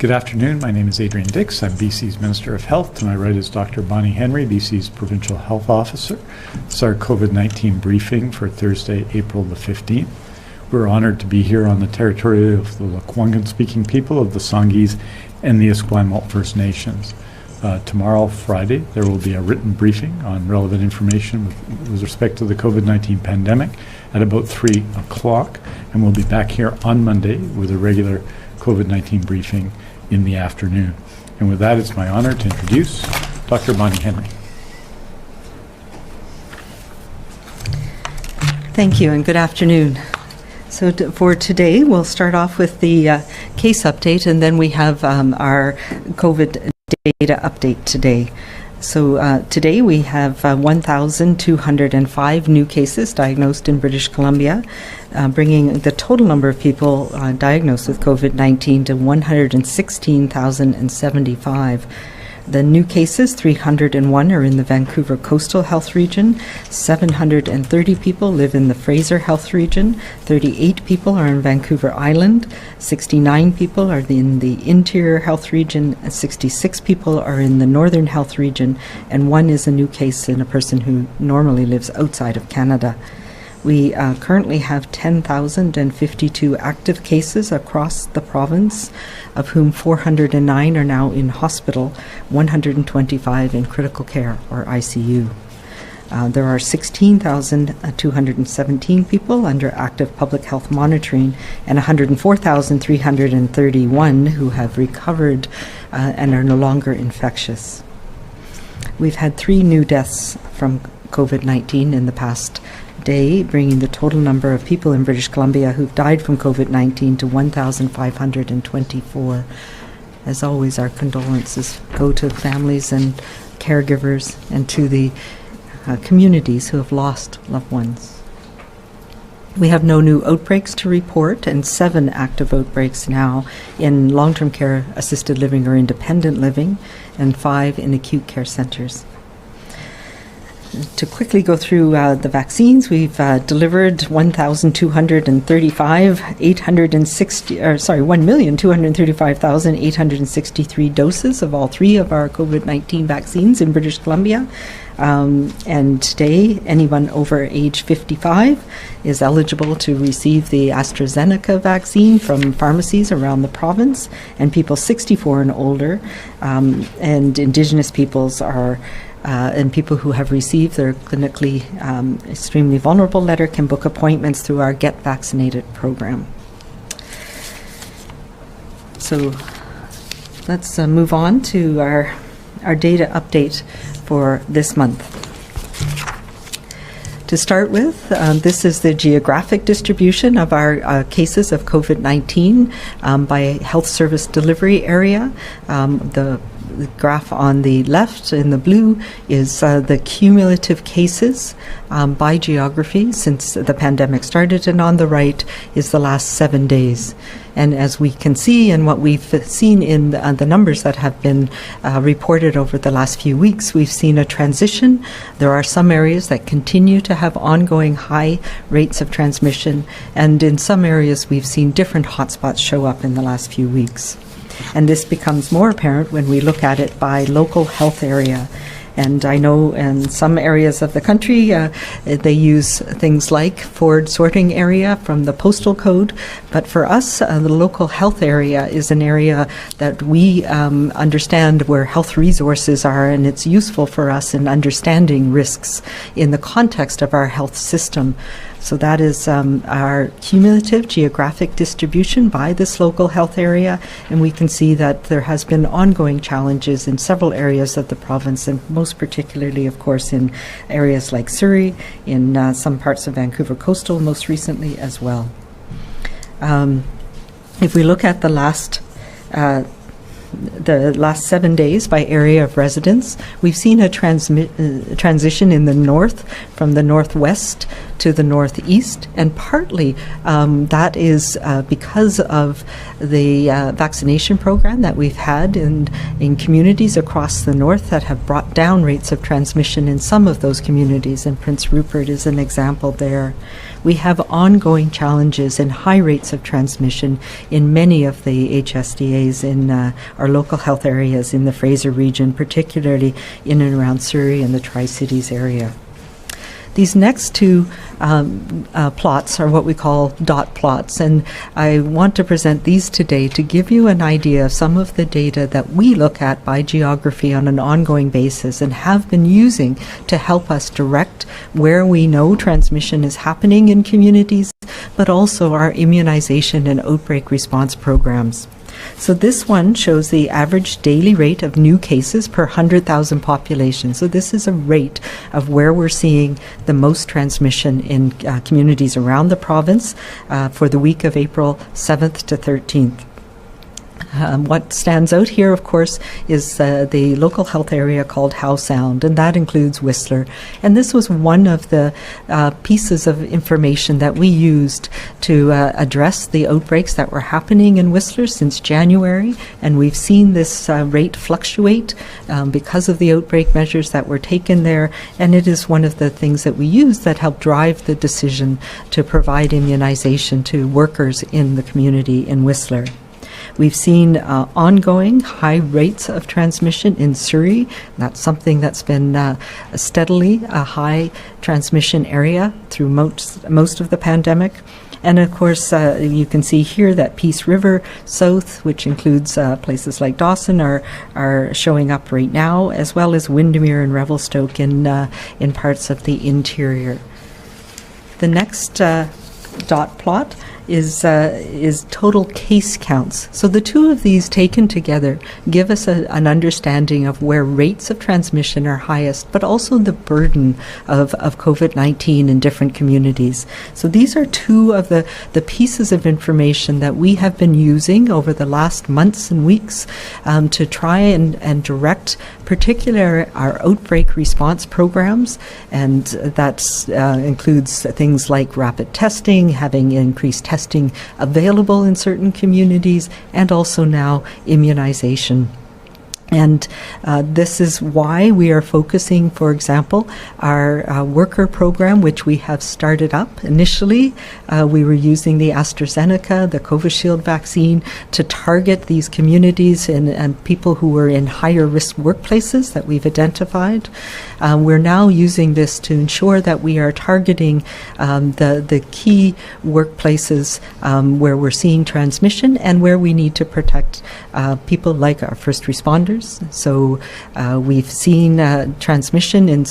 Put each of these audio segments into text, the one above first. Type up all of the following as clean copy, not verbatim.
Good afternoon. My name is Adrian Dix. I'm BC's Minister of Health. To my right is Dr. Bonnie Henry, BC's Provincial Health Officer. This is our COVID-19 briefing for Thursday, April the 15th. We're honored to be here on the territory of the Lekwungen-speaking people of the Songhees and the Esquimalt First Nations. Tomorrow, Friday, there will be a written briefing on relevant information with respect to the COVID-19 pandemic at about 3 o'clock, and we'll be back here on Monday with a regular COVID-19 briefing in the afternoon. And with that, it's my honor to introduce Dr. Bonnie Henry. Thank you and good afternoon. So for today, we'll start off with the case update, and then we have our COVID data update today. So today we have 1,205 new cases diagnosed in British Columbia, bringing the total number of people diagnosed with COVID-19 to 116,075. The new cases, 301 are in the Vancouver Coastal Health Region, 730 people live in the Fraser Health Region, 38 people are in Vancouver Island, 69 people are in the Interior Health Region, 66 people are in the Northern Health Region, and one is a new case in a person who normally lives outside of Canada. We currently have 10,052 active cases across the province, of whom 409 are now in hospital, 125 in critical care or ICU. There are 16,217 people under active public health monitoring and 104,331 who have recovered and are no longer infectious. We've had 3 new deaths from COVID-19 in the past day, bringing the total number of people in British Columbia who've died from COVID-19 to 1,524. As always, our condolences go to families and caregivers and to the communities who have lost loved ones. We have no new outbreaks to report and 7 active outbreaks now in long-term care, assisted living or independent living, and 5 in acute care centres. To quickly go through the vaccines, we've delivered 1,235,863 doses of all 3 of our COVID-19 vaccines in British Columbia. And today, anyone over age 55 is eligible to receive the AstraZeneca vaccine from pharmacies around the province, and people 64 and older, and Indigenous peoples are and people who have received their clinically extremely vulnerable letter can book appointments through our Get Vaccinated program. So let's move on to our data update for this month. To start with, this is the geographic distribution of our cases of COVID-19 by health service delivery area. The graph on the left in the blue is the cumulative cases by geography since the pandemic started, and on the right is the last 7 days. And as we can see, and what we've seen in the numbers that have been reported over the last few weeks, we've seen a transition. There are some areas that continue to have ongoing high rates of transmission, and in some areas we've seen different hotspots show up in the last few weeks. And this becomes more apparent when we look at it by local health area. And I know in some areas of the country, they use things like forward sorting area from the postal code. But for us, the local health area is an area that we understand where health resources are, and it's useful for us in understanding risks in the context of our health system. So that is our cumulative geographic distribution by this local health area, and we can see that there has been ongoing challenges in several areas of the province, and most particularly, of course, in areas like Surrey, in some parts of Vancouver Coastal most recently as well. If we look at the last 7 days by area of residence, we've seen a transition in the north from the northwest to the northeast, and partly that is because of the vaccination program that we've had in communities across the north that have brought down rates of transmission in some of those communities, and Prince Rupert is an example there. we have ongoing challenges and high rates of transmission in many of the HSDAs in our local health areas in the Fraser region, particularly in and around Surrey and the Tri-Cities area. These next two plots are what we call dot plots, and I want to present these today to give you an idea of some of the data that we look at by geography on an ongoing basis and have been using to help us direct where we know transmission is happening in communities, but also our immunization and outbreak response programs. So this one shows the average daily rate of new cases per 100,000 population. So this is a rate of where we're seeing the most transmission in communities around the province for the week of April 7th to 13th. What stands out here, of course, is the local health area called Howe Sound, and that includes Whistler. And this was one of the pieces of information that we used to address the outbreaks that were happening in Whistler since January. And we've seen this rate fluctuate because of the outbreak measures that were taken there. And it is one of the things that we use that help drive the decision to provide immunization to workers in the community in Whistler. We've seen ongoing high rates of transmission in Surrey. That's something that's been steadily a high transmission area through most of the pandemic. And of course, you can see here that Peace River South, which includes places like Dawson, are showing up right now, as well as Windermere and Revelstoke in parts of the interior. The next dot plot is total case counts. So the two of these taken together give us an understanding of where rates of transmission are highest, but also the burden of COVID-19 in different communities. So these are two of the pieces of information that we have been using over the last months and weeks to try and direct particularly our outbreak response programs, and that includes things like rapid testing, having increased testing available in certain communities, and also now immunization. And this is why we are focusing, for example, our worker program, which we have started up. Initially, we were using the AstraZeneca, the Covishield vaccine, to target these communities and people who were in higher risk workplaces that we've identified. We're now using this to ensure that we are targeting the key workplaces where we're seeing transmission and where we need to protect people like our first responders. So we've seen transmission in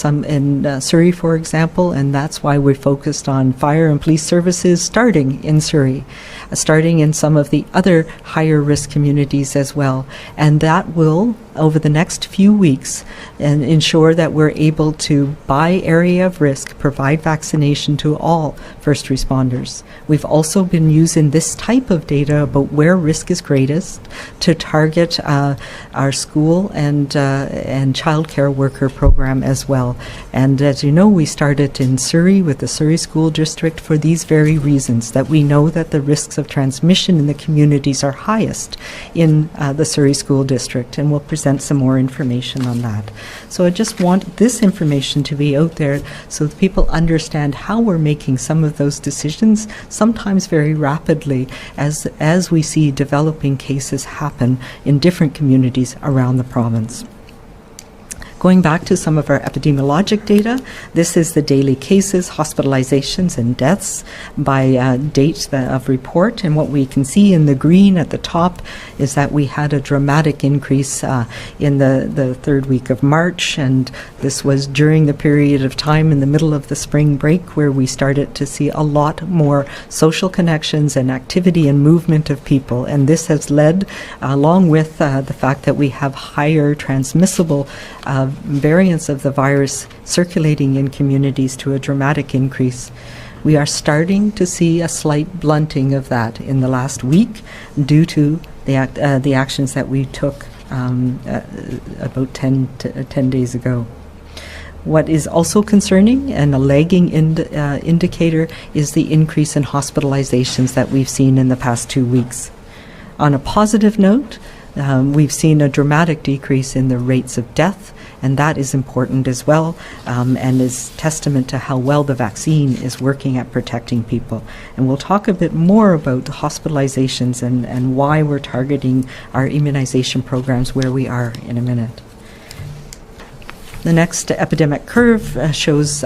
Surrey, for example, and that's why we're focused on fire and police services starting in Surrey, starting in some of the other higher risk communities as well. And that will, over the next few weeks, and ensure that we're able to, by area of risk, provide vaccination to all first responders. We've also been using this type of data about where risk is greatest to target our school and childcare worker program as well. And as you know, we started in Surrey with the Surrey School District for these very reasons, that we know that the risks of transmission in the communities are highest in the Surrey School District, and we'll present some more information on that. So I just want this information to be out there so that people understand how we're making some of those decisions, sometimes very rapidly, as we see developing cases happen in different communities around the province. Going back to some of our epidemiologic data, this is the daily cases, hospitalizations, and deaths by date of report. And what we can see in the green at the top is that we had a dramatic increase in the third week of March. And this was during the period of time in the middle of the spring break where we started to see a lot more social connections and activity and movement of people. And this has led, along with the fact that we have higher transmissible variants of the virus circulating in communities, to a dramatic increase. We are starting to see a slight blunting of that in the last week due to the actions that we took about 10 days ago. What is also concerning and a lagging indicator is the increase in hospitalizations that we've seen in the past 2 weeks. On a positive note, we've seen a dramatic decrease in the rates of death and that is important as well, and is testament to how well the vaccine is working at protecting people. And we'll talk a bit more about hospitalizations and why we're targeting our immunization programs where we are in a minute. The next epidemic curve shows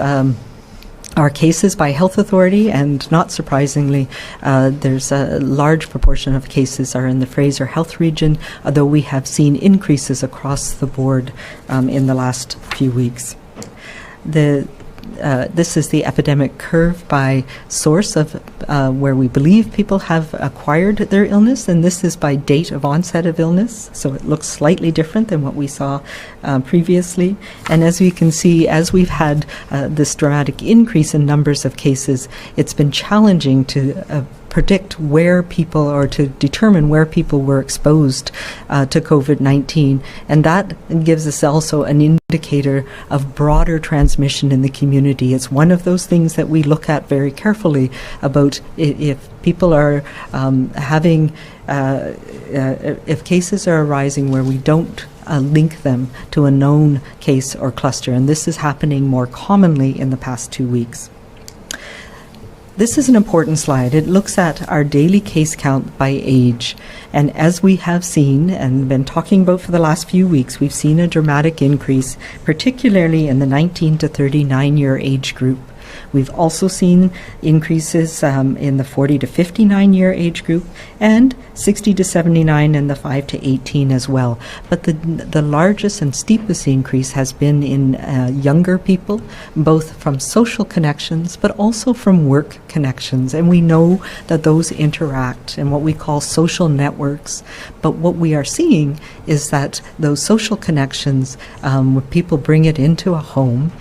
our cases by health authority, and not surprisingly, there's a large proportion of cases are in the Fraser Health region, although we have seen increases across the board in the last few weeks. This is the epidemic curve by source of where we believe people have acquired their illness, and this is by date of onset of illness, so it looks slightly different than what we saw previously. And as we can see, as we've had this dramatic increase in numbers of cases, it's been challenging to predict where people, or to determine where people were exposed to COVID-19. And that gives us also an indicator of broader transmission in the community. It's one of those things that we look at very carefully about if people are if cases are arising where we don't link them to a known case or cluster. And this is happening more commonly in the past 2 weeks. This is an important slide. It looks at our daily case count by age. And as we have seen and been talking about for the last few weeks, we've seen a dramatic increase, particularly in the 19 to 39-year age group. We've also seen increases in the 40 to 59-year age group, and 60 to 79 and the 5 to 18 as well. But the largest and steepest increase has been in younger people, both from social connections but also from work connections. And we know that those interact in what we call social networks. But what we are seeing is that those social connections, when people bring it into a home,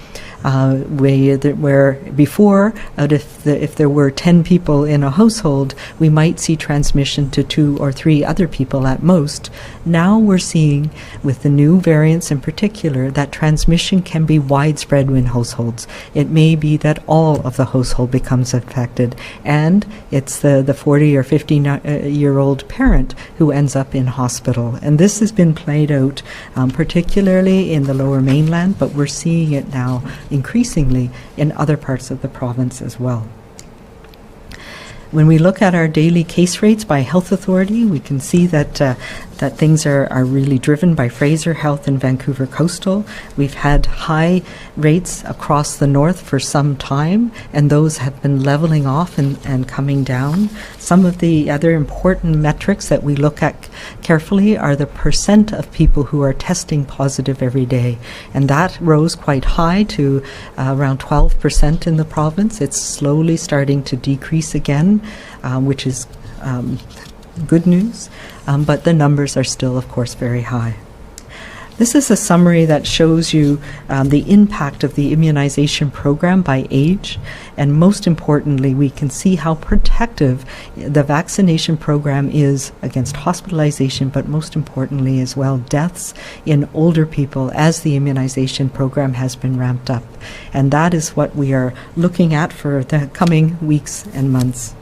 where before, if there were 10 people in a household, we might see transmission to 2 or 3 other people at most. Now we're seeing, with the new variants in particular, that transmission can be widespread in households. It may be that all of the household becomes affected, and it's the 40 or 50-year-old parent who ends up in hospital. And this has been played out particularly in the Lower Mainland, but we're seeing it now increasingly in other parts of the province as well. When we look at our daily case rates by health authority, we can see that things are really driven by Fraser Health and Vancouver Coastal. We've had high rates across the north for some time, and those have been leveling off and coming down. Some of the other important metrics that we look at carefully are the percent of people who are testing positive every day, and that rose quite high to around 12% in the province. It's slowly starting to decrease again, which is good news, but the numbers are still, of course, very high. This is a summary that shows you the impact of the immunization program by age, and most importantly, we can see how protective the vaccination program is against hospitalization, but most importantly as well, deaths in older people as the immunization program has been ramped up. And that is what we are looking at for the coming weeks and months.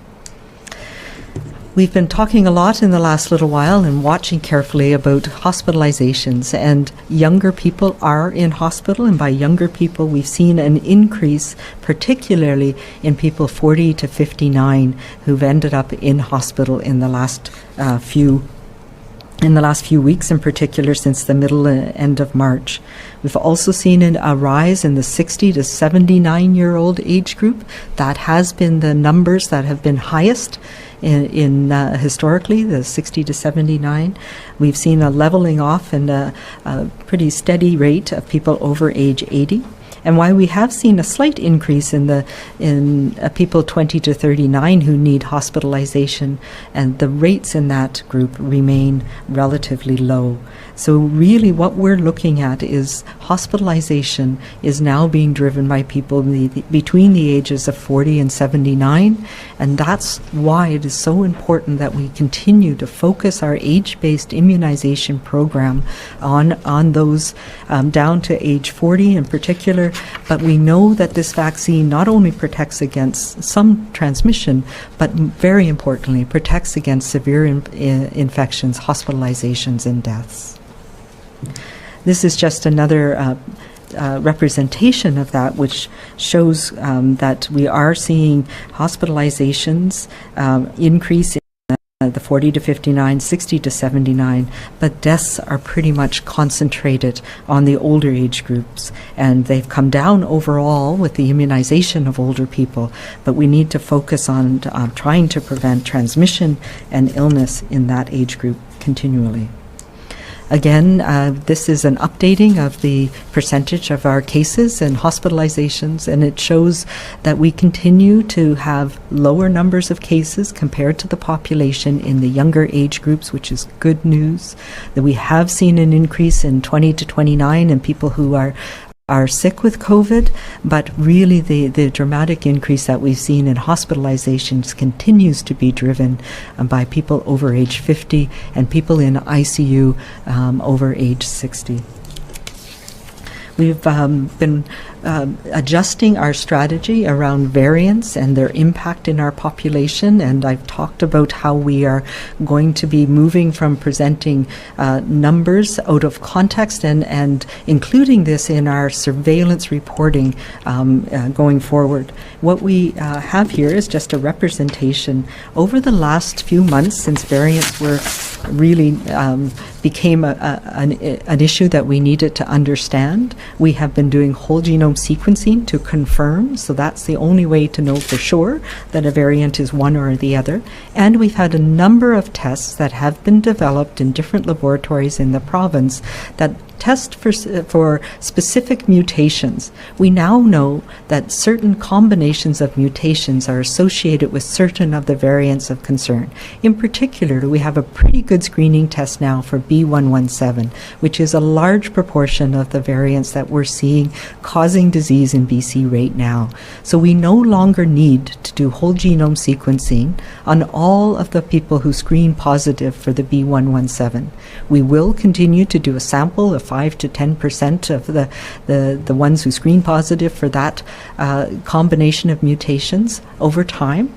We've been talking a lot in the last little while and watching carefully about hospitalizations, and younger people are in hospital, and by younger people we've seen an increase particularly in people 40 to 59 who've ended up in hospital in the last few weeks, in particular since the middle end of March. We've also seen a rise in the 60 to 79-year-old age group. That has been the numbers that have been highest in historically, the 60 to 79. We've seen a leveling off and a pretty steady rate of people over age 80. And while we have seen a slight increase in people 20 to 39 who need hospitalization, and the rates in that group remain relatively low. So really what we're looking at is hospitalization is now being driven by people between the ages of 40 and 79, and that's why it is so important that we continue to focus our age-based immunization program on those down to age 40 in particular. But we know that this vaccine not only protects against some transmission, but very importantly protects against severe infections, hospitalizations, and deaths. This is just another representation of that, which shows that we are seeing hospitalizations increase in the 40 to 59, 60 to 79, but deaths are pretty much concentrated on the older age groups, and they've come down overall with the immunization of older people, but we need to focus on trying to prevent transmission and illness in that age group continually. Again, this is an updating of the percentage of our cases and hospitalizations, and it shows that we continue to have lower numbers of cases compared to the population in the younger age groups, which is good news. That we have seen an increase in 20 to 29 in people who are sick with COVID, but really the dramatic increase that we've seen in hospitalizations continues to be driven by people over age 50 and people in ICU over age 60. We've been adjusting our strategy around variants and their impact in our population, and I've talked about how we are going to be moving from presenting numbers out of context and including this in our surveillance reporting going forward. What we have here is just a representation over the last few months since variants were really became an issue that we needed to understand. We have been doing whole genome sequencing to confirm, so that's the only way to know for sure that a variant is one or the other. And we've had a number of tests that have been developed in different laboratories in the province that test for specific mutations. We now know that certain combinations of mutations are associated with certain of the variants of concern. In particular, we have a pretty good screening test now for B117, which is a large proportion of the variants that we're seeing causing disease in BC right now. So we no longer need to do whole genome sequencing on all of the people who screen positive for the B117. We will continue to do a sample of 5 to 10% of the ones who screen positive for that combination of mutations over time.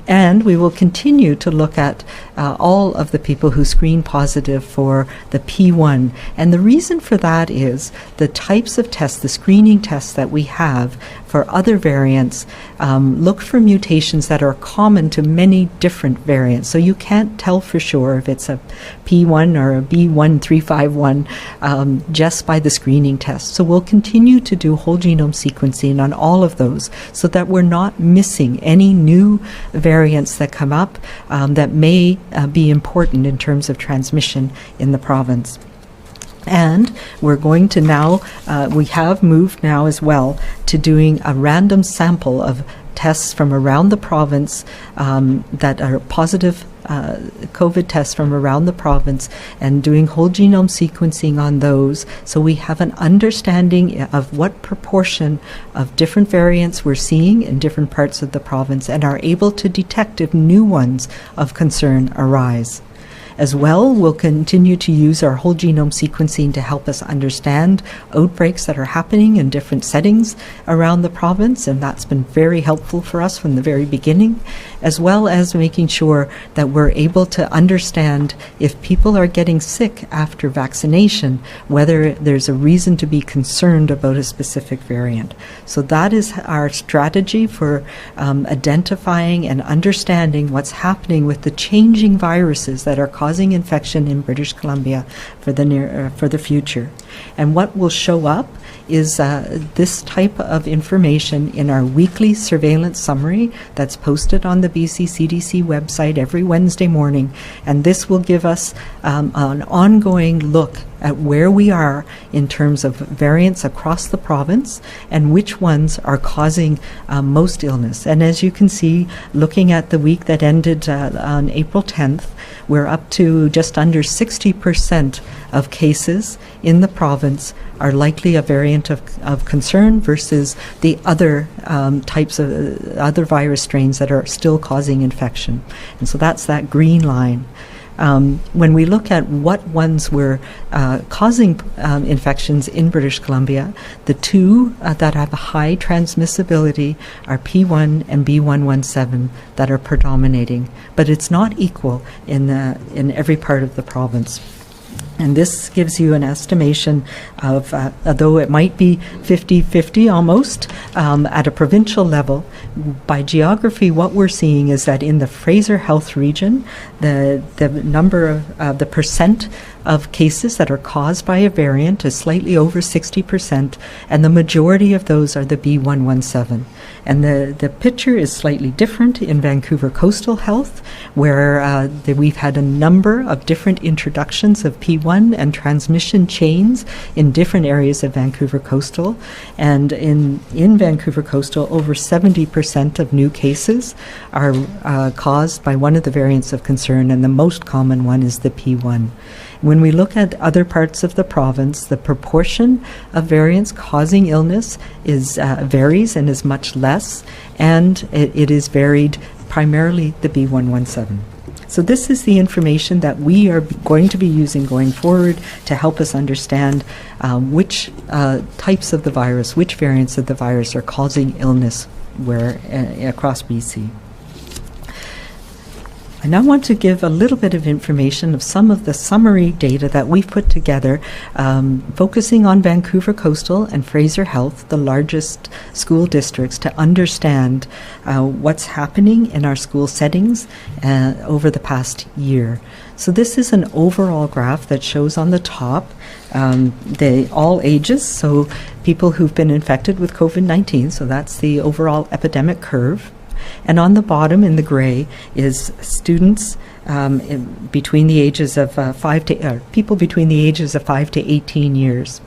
And we will continue to look at all of the people who screen positive for the P1. And the reason for that is the types of tests, the screening tests that we have for other variants look for mutations that are common to many different variants. So you can't tell for sure if it's a P1 or a B1351 just by the screening test. So we'll continue to do whole genome sequencing on all of those so that we're not missing any new variants that come up that may be important in terms of transmission in the province. And we're going to now, we have moved now as well to doing a random sample of tests from around the province that are positive COVID tests from around the province and doing whole genome sequencing on those, so we have an understanding of what proportion of different variants we're seeing in different parts of the province and are able to detect if new ones of concern arise. As well, we'll continue to use our whole genome sequencing to help us understand outbreaks that are happening in different settings around the province, and that's been very helpful for us from the very beginning, as well as making sure that we're able to understand if people are getting sick after vaccination, whether there's a reason to be concerned about a specific variant. So that is our strategy for identifying and understanding what's happening with the changing viruses that are causing infection in British Columbia for the future. And what will show up is this type of information in our weekly surveillance summary that's posted on the BC CDC website every Wednesday morning. And this will give us an ongoing look at where we are in terms of variants across the province and which ones are causing most illness. And as you can see, looking at the week that ended on April 10th, we're up to just under 60% of cases in the province are likely a variant of concern versus the other types of other virus strains that are still causing infection. And so that's that green line. When we look at what ones were causing infections in British Columbia, the two that have a high transmissibility are P1 and B117 that are predominating, but it's not equal in every part of the province. And this gives you an estimation of, although it might be 50-50 almost, at a provincial level, by geography, what we're seeing is that in the Fraser Health region, the number of the percent of cases that are caused by a variant is slightly over 60%, and the majority of those are the B117. And the picture is slightly different in Vancouver Coastal Health, where we've had a number of different introductions of P1 and transmission chains in different areas of Vancouver Coastal. And in Vancouver Coastal, over 70% of new cases are caused by one of the variants of concern, and the most common one is the P1. When we look at other parts of the province, the proportion of variants causing illness varies and is much less, and it is varied primarily the B117. So this is the information that we are going to be using going forward to help us understand which types of the virus, which variants of the virus are causing illness across BC. I now want to give a little bit of information of some of the summary data that we've put together, focusing on Vancouver Coastal and Fraser Health, the largest school districts, to understand what's happening in our school settings over the past year. So this is an overall graph that shows on the top all ages, so people who've been infected with COVID-19, so that's the overall epidemic curve. And on the bottom in the gray is students between the ages of people between the ages of 5 to 18 years.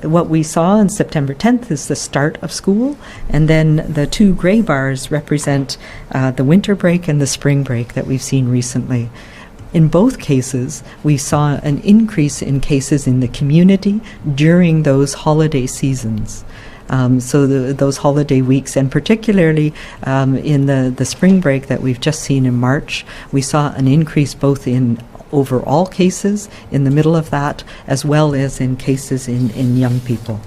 What we saw on September 10th is the start of school, and then the two gray bars represent the winter break and the spring break that we've seen recently. In both cases, we saw an increase in cases in the community during those holiday seasons. Those holiday weeks, and particularly in the spring break that we've just seen in March, we saw an increase both in overall cases in the middle of that, as well as in cases in young people.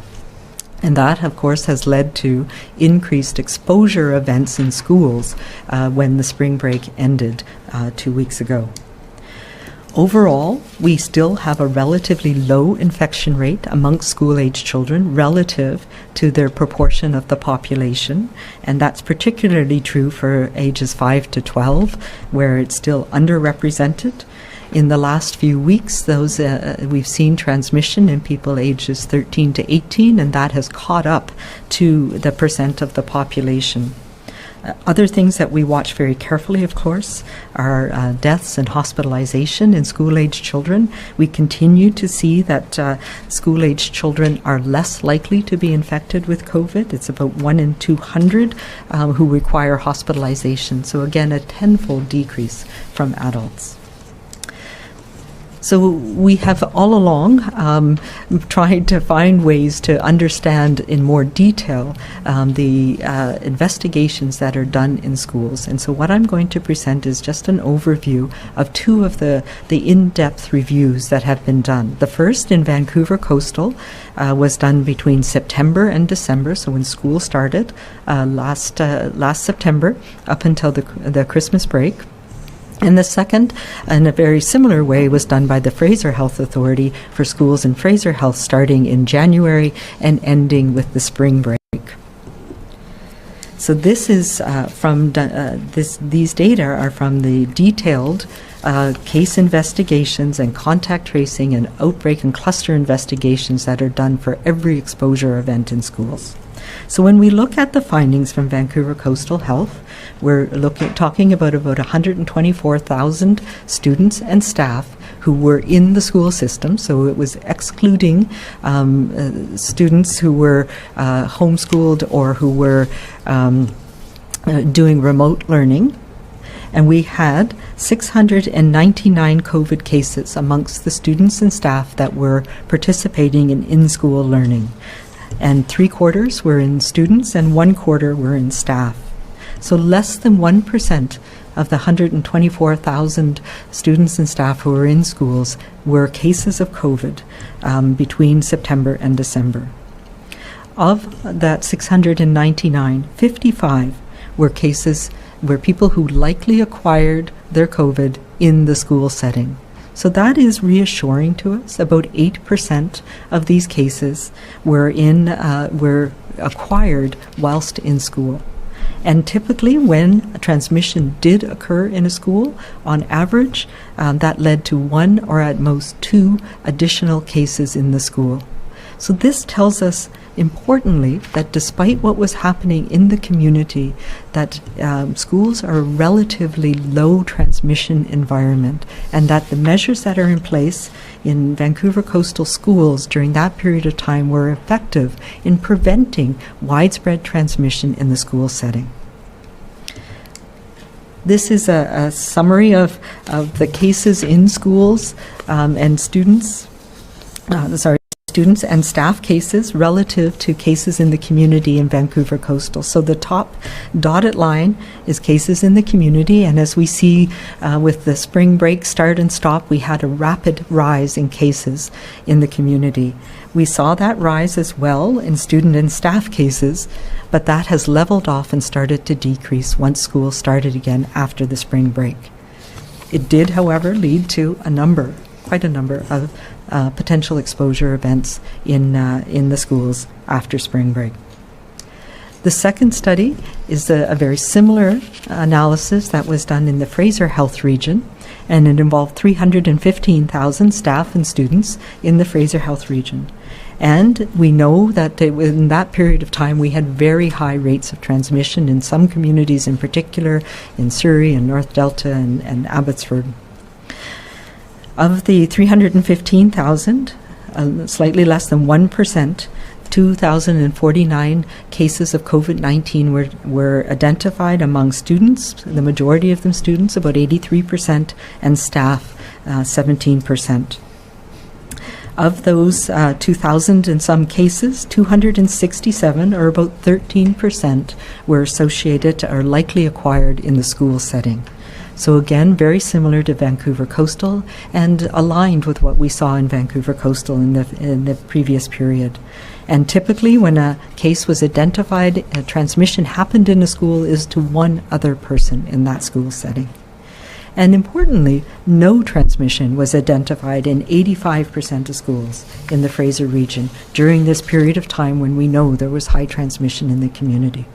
And that, of course, has led to increased exposure events in schools when the spring break ended 2 weeks ago. Overall, we still have a relatively low infection rate amongst school-age children relative to their proportion of the population, and that's particularly true for ages 5 to 12, where it's still underrepresented. In the last few weeks, we've seen transmission in people ages 13 to 18, and that has caught up to the percent of the population. Other things that we watch very carefully, of course, are deaths and hospitalization in school-age children. We continue to see that school-age children are less likely to be infected with COVID. It's about 1 in 200 who require hospitalization. So again, a tenfold decrease from adults. So we have all along tried to find ways to understand in more detail the investigations that are done in schools. And so what I'm going to present is just an overview of two of the in-depth reviews that have been done. The first in Vancouver Coastal was done between September and December, so when school started last September up until the Christmas break. And the second, in a very similar way, was done by the Fraser Health Authority for schools in Fraser Health starting in January and ending with the spring break. So this is these data are from the detailed case investigations and contact tracing and outbreak and cluster investigations that are done for every exposure event in schools. So when we look at the findings from Vancouver Coastal Health, we're talking about 124,000 students and staff who were in the school system. So it was excluding students who were homeschooled or who were doing remote learning. And we had 699 COVID cases amongst the students and staff that were participating in in-school learning. And 3/4 were in students and 1/4 were in staff. So less than 1% of the 124,000 students and staff who were in schools were cases of COVID between September and December. Of that 699, 55 were cases where people who likely acquired their COVID in the school setting. So that is reassuring to us. About 8% of these cases were acquired whilst in school. And typically when a transmission did occur in a school, on average, that led to 1 or at most 2 additional cases in the school. So this tells us, importantly, that despite what was happening in the community, that schools are a relatively low transmission environment, and that the measures that are in place in Vancouver coastal schools during that period of time were effective in preventing widespread transmission in the school setting. This is a summary of the cases in schools and students and staff cases relative to cases in the community in Vancouver coastal. So the top dotted line is cases in the community, and as we see with the spring break start and stop, we had a rapid rise in cases in the community. We saw that rise as well in student and staff cases, but that has leveled off and started to decrease once school started again after the spring break. It did, however, lead to quite a number of potential exposure events in the schools after spring break. The second study is a very similar analysis that was done in the Fraser Health region, and it involved 315,000 staff and students in the Fraser Health region. And we know that in that period of time we had very high rates of transmission in some communities, in particular in Surrey and North Delta and Abbotsford. Of the 315,000, slightly less than 1%, 2,049 cases of COVID-19 were identified among students, the majority of them students, about 83%, and staff, 17%. Of those 2,000 in some cases, 267, or about 13%, were associated or likely acquired in the school setting. So again, very similar to Vancouver coastal and aligned with what we saw in Vancouver coastal in the previous period. And typically when a case was identified, a transmission happened in a school is to one other person in that school setting. And importantly, no transmission was identified in 85% of schools in the Fraser region during this period of time when we know there was high transmission in the community.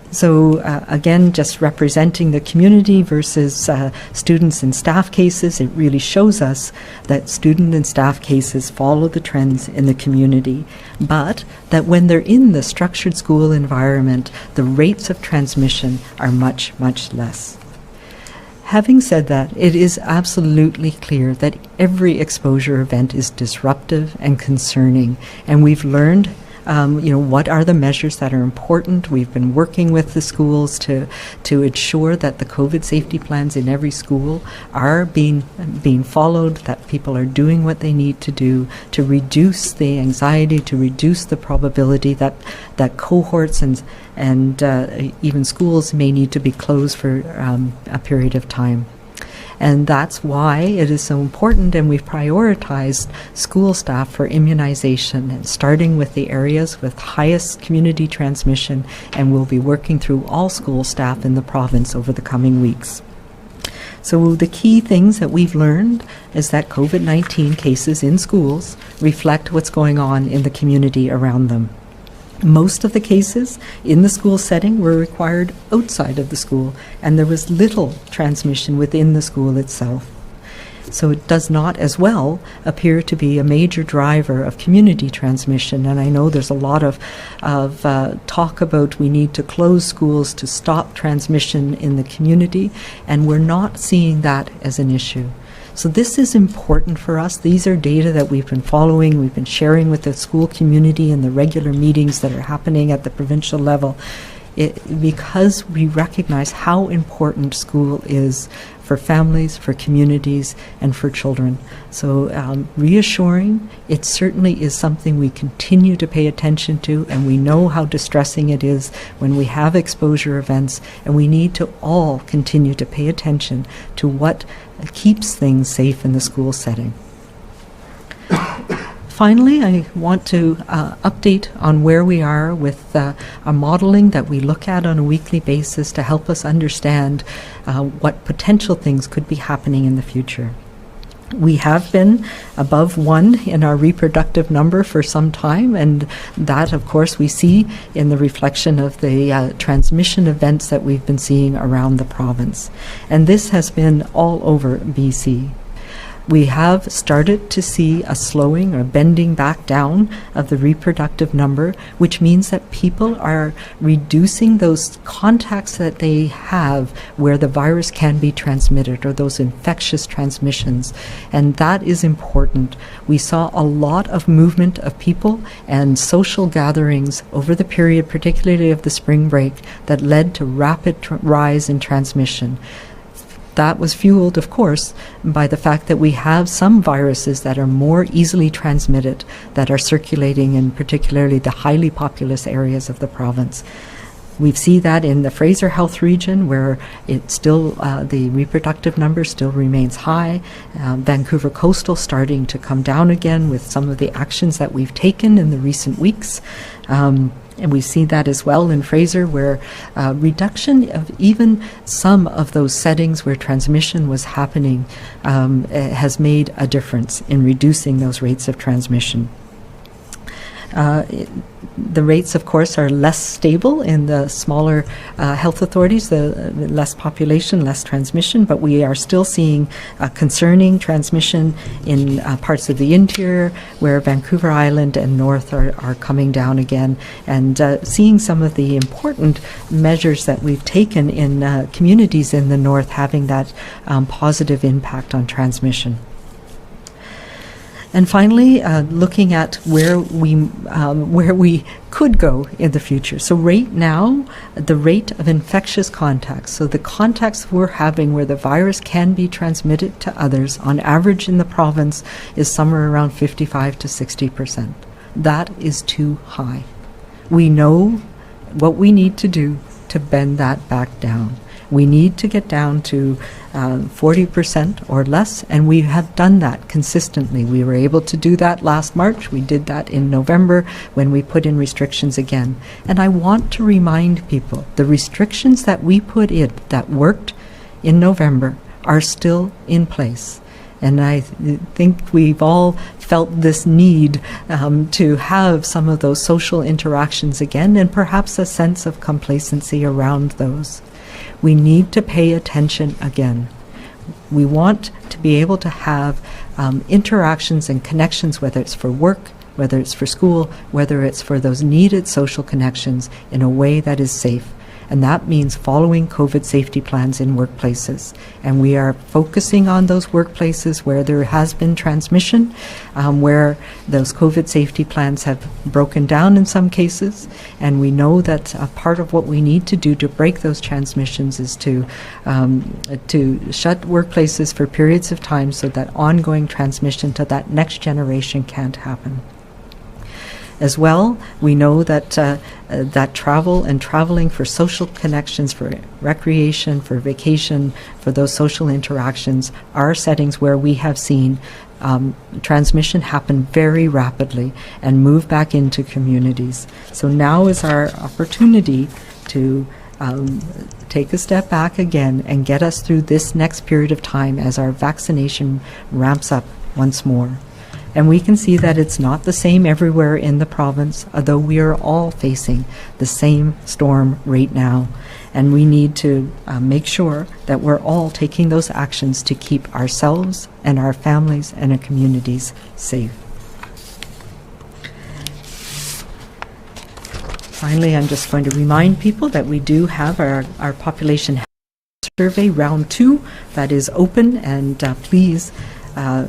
So again, just representing the community versus students and staff cases, it really shows us that student and staff cases follow the trends in the community, but that when they're in the structured school environment, the rates of transmission are much, much less. Having said that, it is absolutely clear that every exposure event is disruptive and concerning, and we've learned what are the measures that are important. We've been working with the schools to ensure that the COVID safety plans in every school are being followed, that people are doing what they need to do to reduce the anxiety, to reduce the probability that cohorts and even schools may need to be closed for a period of time. And that's why it is so important, and we've prioritized school staff for immunization, and starting with the areas with highest community transmission, and we'll be working through all school staff in the province over the coming weeks. So the key things that we've learned is that COVID-19 cases in schools reflect what's going on in the community around them. Most of the cases in the school setting were required outside of the school, and there was little transmission within the school itself. So it does not as well appear to be a major driver of community transmission. And I know there's a lot of talk about we need to close schools to stop transmission in the community, and we're not seeing that as an issue. So this is important for us. These are data that we've been following, we've been sharing with the school community in the regular meetings that are happening at the provincial level, because we recognize how important school is for families, for communities, and for children. So reassuring, it certainly is something we continue to pay attention to, and we know how distressing it is when we have exposure events, and we need to all continue to pay attention to what keeps things safe in the school setting. Finally, I want to update on where we are with a modeling that we look at on a weekly basis to help us understand what potential things could be happening in the future. We have been above 1 in our reproductive number for some time, and that, of course, we see in the reflection of the transmission events that we've been seeing around the province. And this has been all over BC. We have started to see a slowing or bending back down of the reproductive number, which means that people are reducing those contacts that they have where the virus can be transmitted, or those infectious transmissions. And that is important. We saw a lot of movement of people and social gatherings over the period, particularly of the spring break, that led to rapid rise in transmission. That was fueled, of course, by the fact that we have some viruses that are more easily transmitted, that are circulating in particularly the highly populous areas of the province. We see that in the Fraser Health region, where it's still the reproductive number still remains high. Vancouver Coastal starting to come down again with some of the actions that we've taken in the recent weeks. And we see that as well in Fraser, where reduction of even some of those settings where transmission was happening has made a difference in reducing those rates of transmission. The rates, of course, are less stable in the smaller health authorities, the less population, less transmission, but we are still seeing concerning transmission in parts of the interior where Vancouver Island and North are coming down again, and seeing some of the important measures that we've taken in communities in the North having that positive impact on transmission. And finally, looking at where we could go in the future. So right now, the rate of infectious contacts, so the contacts we're having where the virus can be transmitted to others, on average in the province, is somewhere around 55 to 60%. That is too high. We know what we need to do to bend that back down. We need to get down to 40% or less, and we have done that consistently. We were able to do that last March. We did that in November when we put in restrictions again. And I want to remind people, the restrictions that we put in that worked in November are still in place. And I think we've all felt this need to have some of those social interactions again, and perhaps a sense of complacency around those. We need to pay attention again. We want to be able to have interactions and connections, whether it's for work, whether it's for school, whether it's for those needed social connections, in a way that is safe. And that means following COVID safety plans in workplaces. And we are focusing on those workplaces where there has been transmission, where those COVID safety plans have broken down in some cases. And we know that part of what we need to do to break those transmissions is to shut workplaces for periods of time so that ongoing transmission to that next generation can't happen. As well, we know that that travel and traveling for social connections, for recreation, for vacation, for those social interactions are settings where we have seen transmission happen very rapidly and move back into communities. So now is our opportunity to take a step back again and get us through this next period of time as our vaccination ramps up once more. And we can see that it's not the same everywhere in the province, although we are all facing the same storm right now. And we need to make sure that we're all taking those actions to keep ourselves and our families and our communities safe. Finally, I'm just going to remind people that we do have our population health survey round 2 that is open, and please,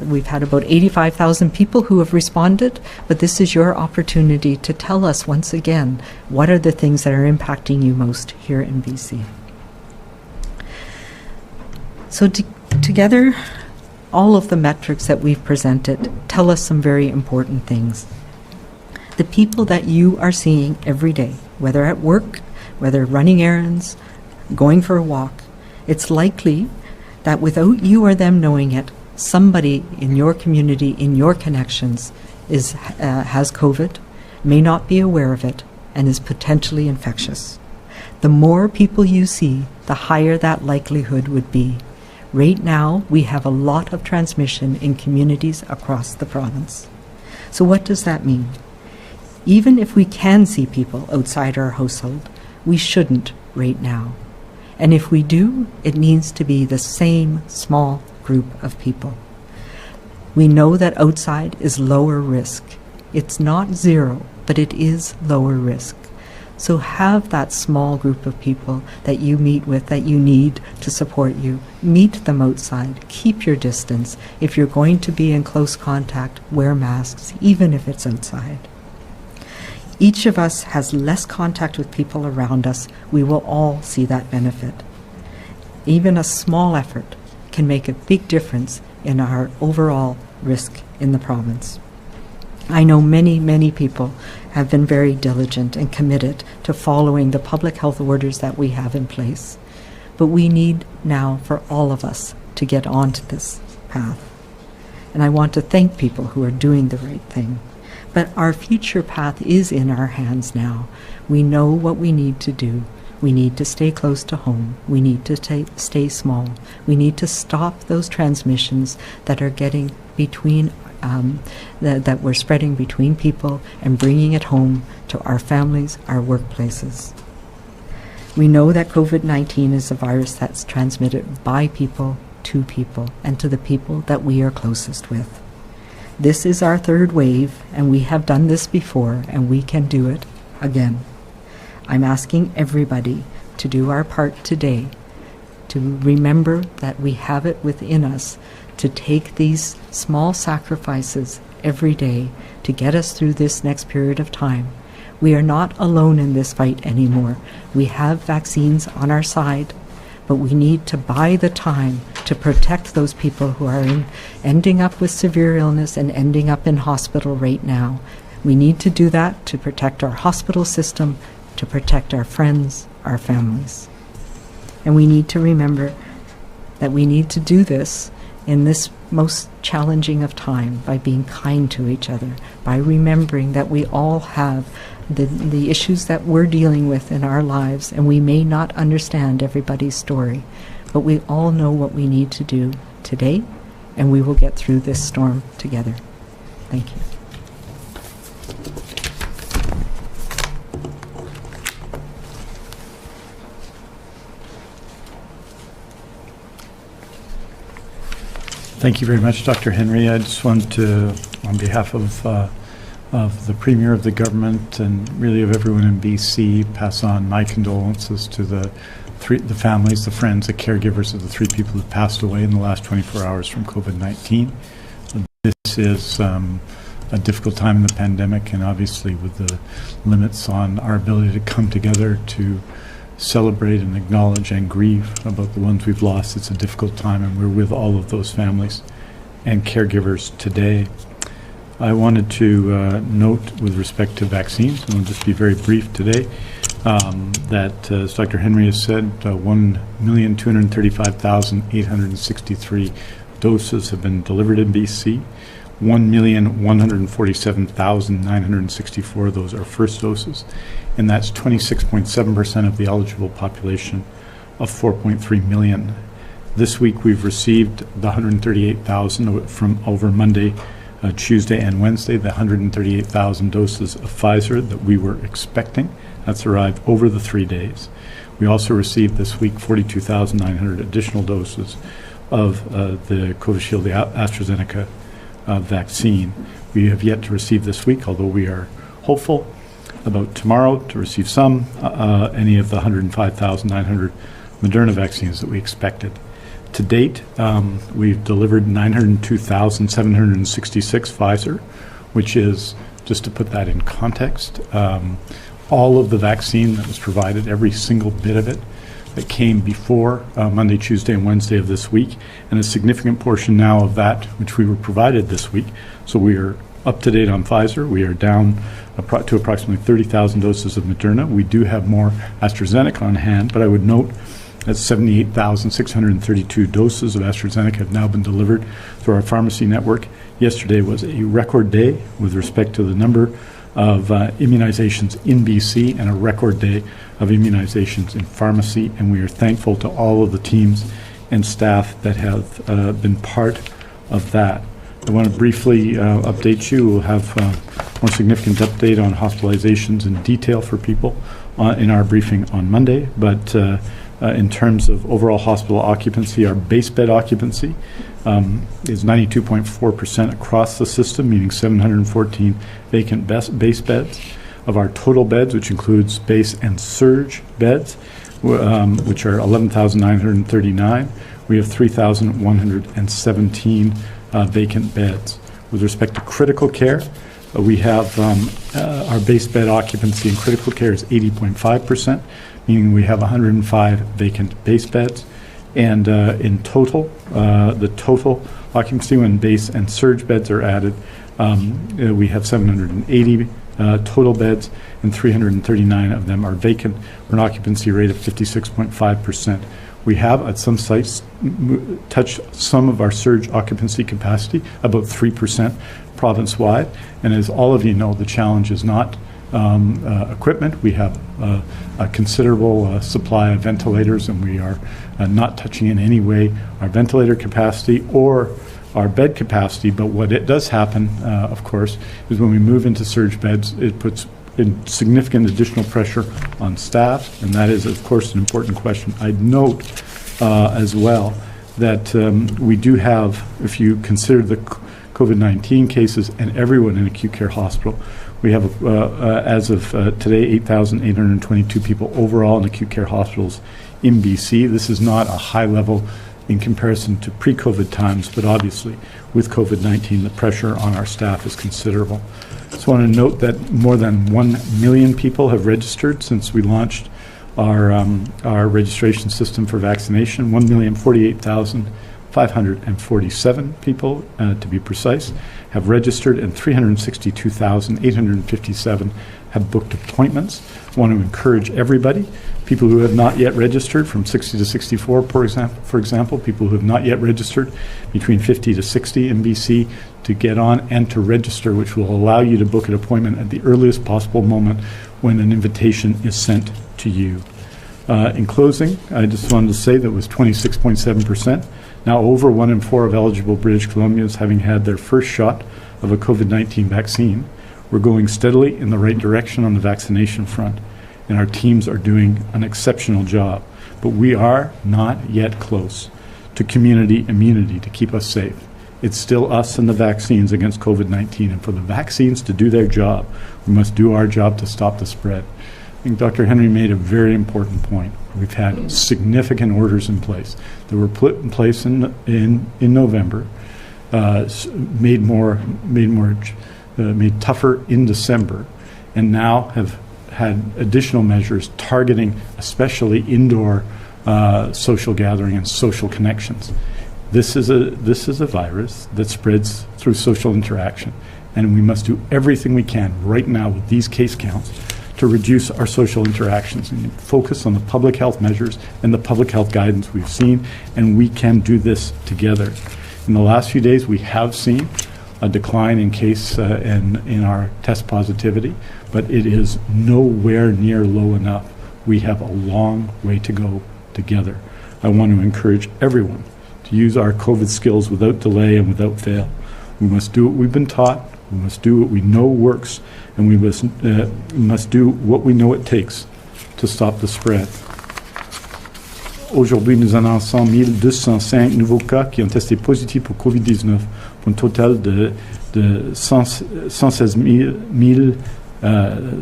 we've had about 85,000 people who have responded, but this is your opportunity to tell us once again what are the things that are impacting you most here in BC. So together, all of the metrics that we've presented tell us some very important things. The people that you are seeing every day, whether at work, whether running errands, going for a walk, it's likely that without you or them knowing it, somebody in your community, in your connections, has COVID, may not be aware of it, and is potentially infectious. The more people you see, the higher that likelihood would be. Right now, we have a lot of transmission in communities across the province. So what does that mean? Even if we can see people outside our household, we shouldn't right now. And if we do, it needs to be the same small group of people. We know that outside is lower risk. It's not zero, but it is lower risk. So have that small group of people that you meet with, that you need to support you. Meet them outside. Keep your distance. If you're going to be in close contact, wear masks, even if it's outside. Each of us has less contact with people around us. We will all see that benefit. Even a small effort can make a big difference in our overall risk in the province. I know many, many people have been very diligent and committed to following the public health orders that we have in place. But we need now for all of us to get onto this path. And I want to thank people who are doing the right thing. But our future path is in our hands now. We know what we need to do. We need to stay close to home. We need to stay small. We need to stop those transmissions that are getting between that we're spreading between people and bringing it home to our families, our workplaces. We know that COVID-19 is a virus that's transmitted by people to people and to the people that we are closest with. This is our third wave, and we have done this before, and we can do it again. I'm asking everybody to do our part today, to remember that we have it within us to take these small sacrifices every day to get us through this next period of time. We are not alone in this fight anymore. We have vaccines on our side, but we need to buy the time to protect those people who are ending up with severe illness and ending up in hospital right now. We need to do that to protect our hospital system, to protect our friends, our families. And we need to remember that we need to do this in this most challenging of time by being kind to each other, by remembering that we all have the issues that we're dealing with in our lives, and we may not understand everybody's story, but we all know what we need to do today, and we will get through this storm together. Thank you. Thank you very much, Dr. Henry. I just want to, on behalf of the Premier of the government and really of everyone in BC, pass on my condolences to the families, the friends, the caregivers of the three people who passed away in the last 24 hours from COVID-19. This is a difficult time in the pandemic, and obviously with the limits on our ability to come together to celebrate and acknowledge and grieve about the ones we've lost. It's a difficult time, and we're with all of those families and caregivers today. I wanted to note with respect to vaccines, and I'll just be very brief today, that as Dr. Henry has said, 1,235,863 doses have been delivered in BC. 1,147,964 of those are first doses, and that's 26.7% of the eligible population of 4.3 million. This week we've received the 138,000 from over Monday, Tuesday and Wednesday, the 138,000 doses of Pfizer that we were expecting. That's arrived over the 3 days. We also received this week 42,900 additional doses of the Covishield, the AstraZeneca vaccine. We have yet to receive this week, although we are hopeful about tomorrow to receive some, any of the 105,900 Moderna vaccines that we expected. To date, we've delivered 902,766 Pfizer, which is, just to put that in context, all of the vaccine that was provided, every single bit of it that came before Monday, Tuesday, and Wednesday of this week, and a significant portion now of that which we were provided this week. So we are up to date on Pfizer. We are down to approximately 30,000 doses of Moderna. We do have more AstraZeneca on hand, but I would note That's 78,632 doses of AstraZeneca have now been delivered through our pharmacy network. Yesterday was a record day with respect to the number of immunizations in BC and a record day of immunizations in pharmacy, and we are thankful to all of the teams and staff that have been part of that. I want to briefly update you. We'll have a more significant update on hospitalizations in detail for people in our briefing on Monday, but in terms of overall hospital occupancy, our base bed occupancy is 92.4% across the system, meaning 714 vacant base beds. Of our total beds, which includes base and surge beds, which are 11,939, we have 3,117 vacant beds. With respect to critical care, we have our base bed occupancy in critical care is 80.5%, meaning we have 105 vacant base beds. And in total, the total occupancy when base and surge beds are added, we have 780 total beds, and 339 of them are vacant, for an occupancy rate of 56.5%. We have at some sites touched some of our surge occupancy capacity, about 3% province-wide. And as all of you know, the challenge is not equipment. We have a considerable supply of ventilators, and we are not touching in any way our ventilator capacity or our bed capacity. But what it does happen, of course, is when we move into surge beds, it puts in significant additional pressure on staff, and that is, of course, an important question. I'd note as well that we do have, if you consider the COVID-19 cases and everyone in acute care hospital, we have, as of today, 8,822 people overall in acute care hospitals in BC. This is not a high level in comparison to pre-COVID times, but obviously with COVID-19, the pressure on our staff is considerable. I just want to note that more than 1 million people have registered since we launched our registration system for vaccination. 1,048,547 people, to be precise, have registered, and 362,857 have booked appointments. I want to encourage everybody, people who have not yet registered from 60 to 64, for example, people who have not yet registered between 50 to 60 in BC, to get on and to register, which will allow you to book an appointment at the earliest possible moment when an invitation is sent to you. In closing, I just wanted to say that it was 26.7%. Now over 1 in 4 of eligible British Columbians having had their first shot of a COVID-19 vaccine. We're going steadily in the right direction on the vaccination front, and our teams are doing an exceptional job. But we are not yet close to community immunity to keep us safe. It's still us and the vaccines against COVID-19, and for the vaccines to do their job, we must do our job to stop the spread. I think Dr. Henry made a very important point. We've had significant orders in place that were put in place in November, made tougher in December, and now have had additional measures targeting especially indoor social gathering and social connections. This is a virus that spreads through social interaction, and we must do everything we can right now with these case counts to reduce our social interactions and focus on the public health measures and the public health guidance we've seen, and we can do this together. In the last few days, we have seen a decline in case in our test positivity, but it is nowhere near low enough. We have a long way to go together. I want to encourage everyone to use our COVID skills without delay and without fail. We must do what we've been taught. We must do what we know works, and we must do what we know it takes to stop the spread. Aujourd'hui, nous annonçons 1205 nouveaux cas qui ont testé positifs pour COVID-19, pour un total de 116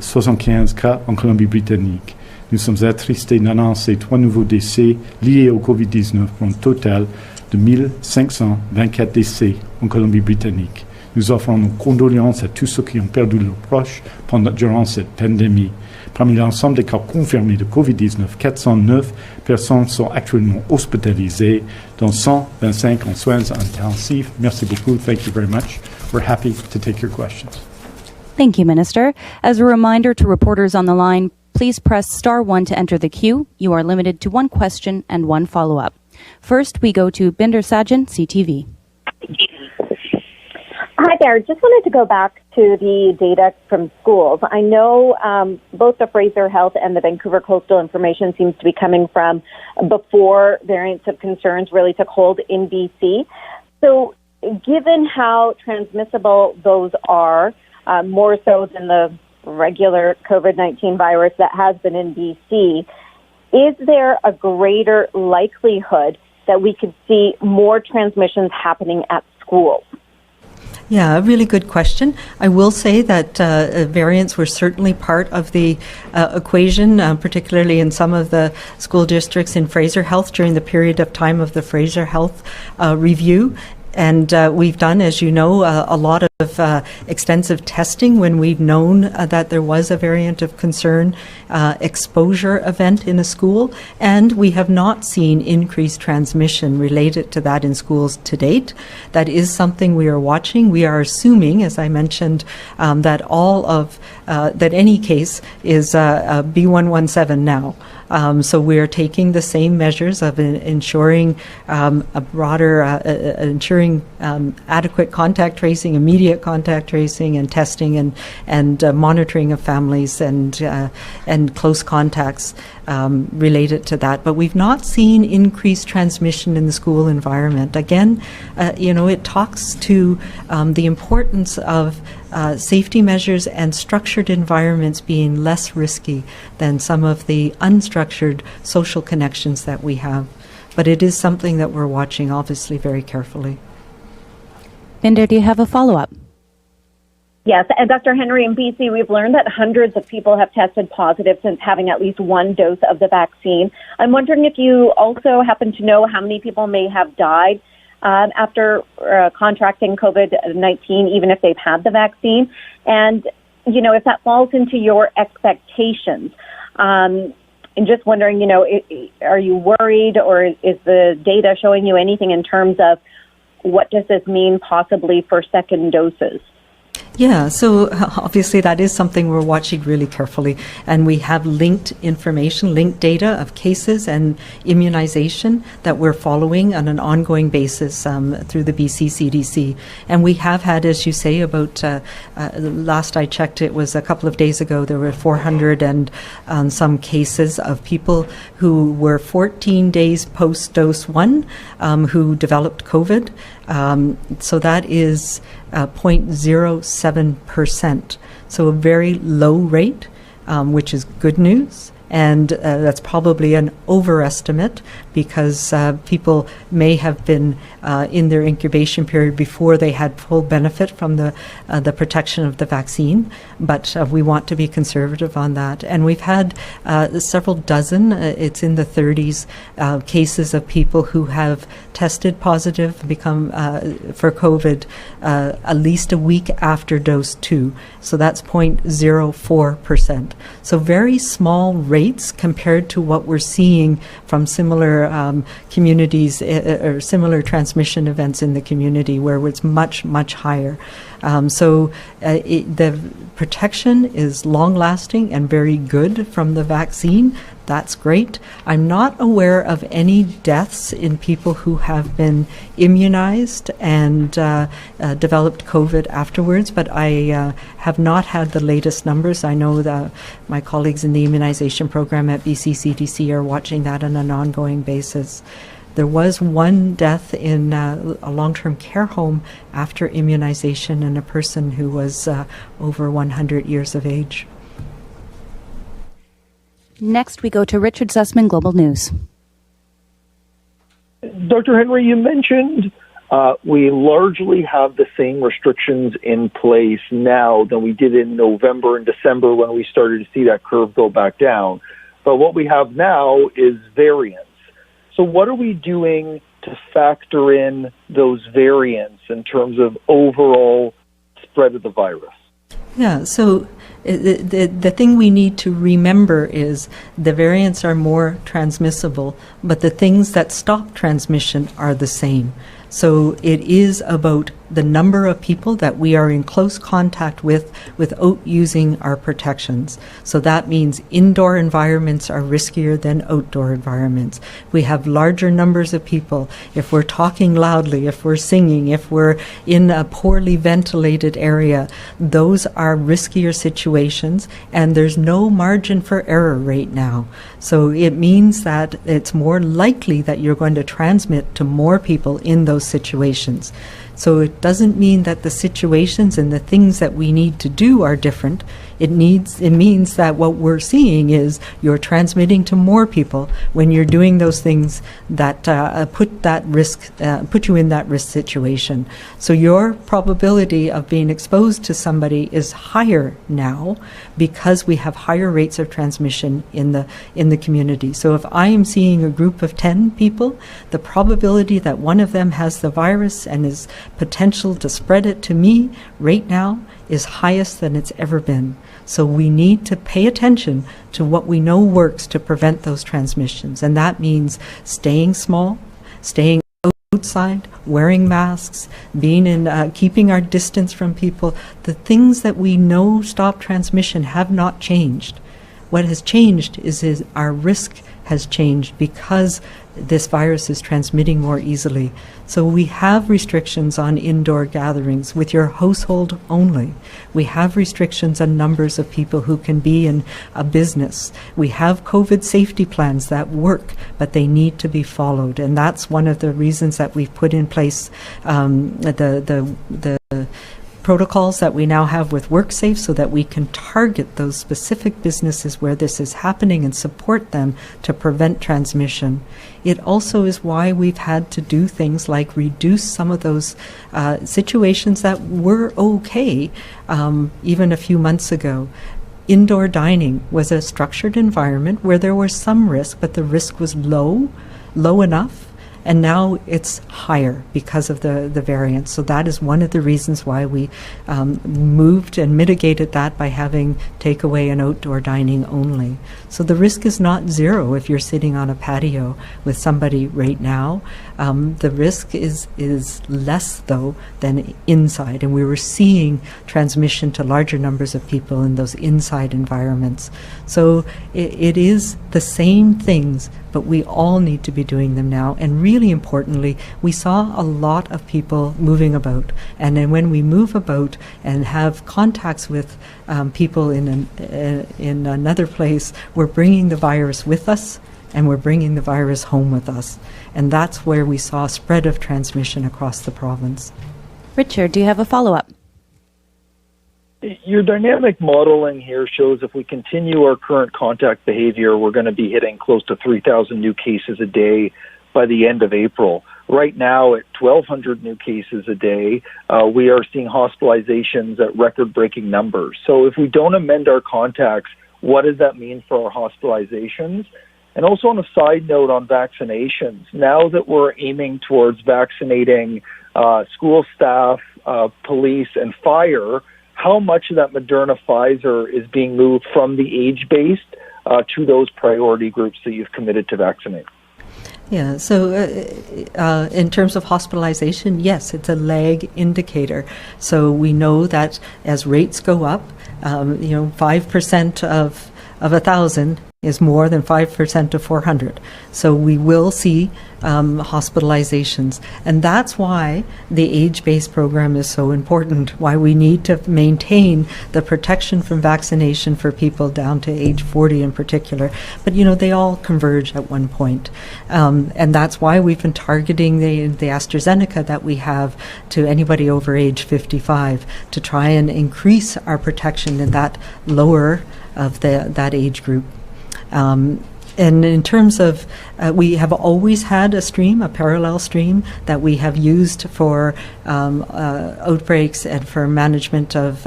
075 cas en Colombie-Britannique. Nous sommes attristés d'annoncer 3 nouveaux décès liés au COVID-19 pour un total de 1524 décès en Colombie-Britannique. Nous offrons nos condoléances à tous ceux qui ont perdu leurs proches durant cette pandémie. Parmi l'ensemble des cas confirmés de COVID-19, 409 personnes sont actuellement hospitalisées, dont 125 en soins intensifs. Merci beaucoup. Thank you very much. We're happy to take your questions. Thank you, Minister. As a reminder to reporters on the line, Please press star 1 to enter the queue. You are limited to one question and one follow-up. First, we go to Binder Sajan, CTV. Hi there. Just wanted to go back to the data from schools. I know both the Fraser Health and the Vancouver Coastal information seems to be coming from before variants of concerns really took hold in BC. So given how transmissible those are, more so than the regular COVID-19 virus that has been in BC, is there a greater likelihood that we could see more transmissions happening at schools? Yeah, a really good question. I will say that variants were certainly part of the equation, particularly in some of the school districts in Fraser Health during the period of time of the Fraser Health review. And we've done, as you know, a lot of extensive testing when we've known that there was a variant of concern exposure event in a school, and we have not seen increased transmission related to that in schools to date. That is something we are watching. We are assuming, as I mentioned, that that any case is B117 now. So we are taking the same measures of ensuring ensuring adequate contact tracing, immediate contact tracing, and testing and monitoring of families and close contacts related to that. But we've not seen increased transmission in the school environment. Again, it talks to the importance of safety measures and structured environments being less risky than some of the unstructured social connections that we have. But it is something that we're watching, obviously, very carefully. Binder, do you have a follow-up? Yes, and Dr. Henry, in BC, we've learned that hundreds of people have tested positive since having at least one dose of the vaccine. I'm wondering if you also happen to know how many people may have died after contracting COVID-19, even if they've had the vaccine, and, if that falls into your expectations. And just wondering, are you worried, or is the data showing you anything in terms of what does this mean possibly for second doses? Yeah, so obviously that is something we're watching really carefully, and we have linked information, linked data of cases and immunization that we're following on an ongoing basis through the BC CDC. And we have had, as you say, about last I checked, it was a couple of days ago, there were 400 and some cases of people who were 14 days post-dose 1 who developed COVID. So that is 0.07%. So a very low rate, which is good news. And that's probably an overestimate because people may have been in their incubation period before they had full benefit from the protection of the vaccine. But we want to be conservative on that. And we've had several dozen, it's in the 30s, cases of people who have tested positive, become for COVID at least a week after dose 2. So that's 0.04%. So very small rates compared to what we're seeing from similar communities or similar transmission events in the community where it's much, much higher. The protection is long-lasting and very good from the vaccine. That's great. I'm not aware of any deaths in people who have been immunized and developed COVID afterwards, but I have not had the latest numbers. I know that my colleagues in the immunization program at BC CDC are watching that on an ongoing basis. There was one death in a long-term care home after immunization in a person who was over 100 years of age. Next, we go to Richard Sussman, Global News. Dr. Henry, you mentioned we largely have the same restrictions in place now than we did in November and December when we started to see that curve go back down. But what we have now is variants. So what are we doing to factor in those variants in terms of overall spread of the virus? Yeah, so the thing we need to remember is the variants are more transmissible, but the things that stop transmission are the same. So it is about the number of people that we are in close contact with without using our protections. So that means indoor environments are riskier than outdoor environments. We have larger numbers of people. If we're talking loudly, if we're singing, if we're in a poorly ventilated area, those are riskier situations, and there's no margin for error right now. So it means that it's more likely that you're going to transmit to more people in those situations. So it doesn't mean that the situations and the things that we need to do are different. It means that what we're seeing is you're transmitting to more people when you're doing those things that put you in that risk situation. So your probability of being exposed to somebody is higher now because we have higher rates of transmission in the community. So if I am seeing a group of 10 people, the probability that one of them has the virus and is potential to spread it to me right now is highest than it's ever been. So we need to pay attention to what we know works to prevent those transmissions. And that means staying small, staying outside, wearing masks, keeping our distance from people. The things that we know stop transmission have not changed. What has changed is our risk has changed because this virus is transmitting more easily. So we have restrictions on indoor gatherings with your household only. We have restrictions on numbers of people who can be in a business. We have COVID safety plans that work, but they need to be followed. And that's one of the reasons that we've put in place the protocols that we now have with WorkSafe so that we can target those specific businesses where this is happening and support them to prevent transmission. It also is why we've had to do things like reduce some of those situations that were okay even a few months ago. Indoor dining was a structured environment where there was some risk, but the risk was low enough. And now it's higher because of the variants. So that is one of the reasons why we moved and mitigated that by having takeaway and outdoor dining only. So the risk is not zero if you're sitting on a patio with somebody right now. The risk is less, though, than inside. And we were seeing transmission to larger numbers of people in those inside environments. So it is the same things, but we all need to be doing them now. And really importantly, we saw a lot of people moving about. And then when we move about and have contacts with people in another place, we're bringing the virus with us and we're bringing the virus home with us. And that's where we saw spread of transmission across the province. Richard, do you have a follow-up? Your dynamic modeling here shows if we continue our current contact behavior, we're going to be hitting close to 3,000 new cases a day by the end of April. Right now, at 1,200 new cases a day, we are seeing hospitalizations at record-breaking numbers. So if we don't amend our contacts, what does that mean for our hospitalizations? And also on a side note on vaccinations, now that we're aiming towards vaccinating school staff, police, and fire, how much of that Moderna Pfizer is being moved from the age-based to those priority groups that you've committed to vaccinate? Yeah, so in terms of hospitalization, yes, it's a lag indicator. So we know that as rates go up, 5% of 1,000 is more than 5% of 400. So we will see hospitalizations. And that's why the age-based program is so important, why we need to maintain the protection from vaccination for people down to age 40 in particular. But, they all converge at one point. And that's why we've been targeting the AstraZeneca that we have to anybody over age 55 to try and increase our protection in that lower of that age group. And in terms of, we have always had a parallel stream that we have used for outbreaks and for management of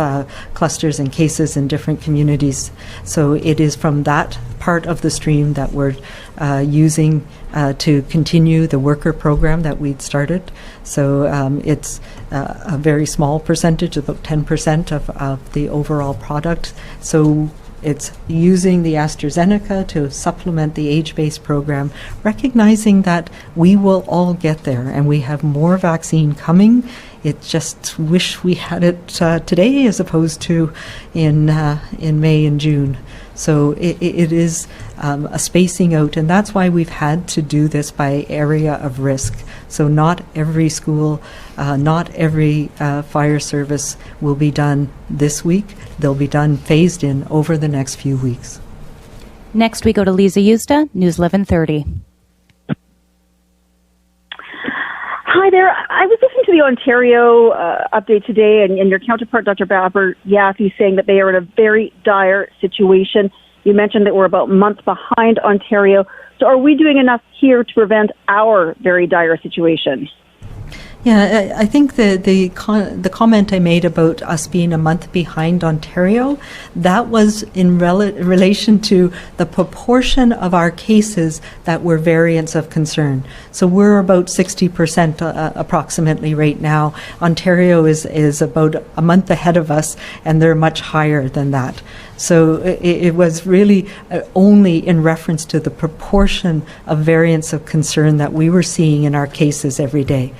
clusters and cases in different communities. So it is from that part of the stream that we're using to continue the worker program that we'd started. So it's a very small percentage, about 10% of the overall product. So It's using the AstraZeneca to supplement the age-based program, recognizing that we will all get there and we have more vaccine coming. It just wish we had it today as opposed to in May and June. So it is a spacing out, and that's why we've had to do this by area of risk. So not every school, not every fire service will be done this week. They'll be done phased in over the next few weeks. Next, we go to Lisa Yusta, News 1130. Hi there. I was listening to the Ontario update today, and your counterpart, Dr. Baber Yaffe, saying that they are in a very dire situation. You mentioned that we're about a month behind Ontario. So are we doing enough here to prevent our very dire situation? Yeah, I think the comment I made about us being a month behind Ontario, that was in relation to the proportion of our cases that were variants of concern. So we're about 60% approximately right now. Ontario is about a month ahead of us, and they're much higher than that. So it was really only in reference to the proportion of variants of concern that we were seeing in our cases every day.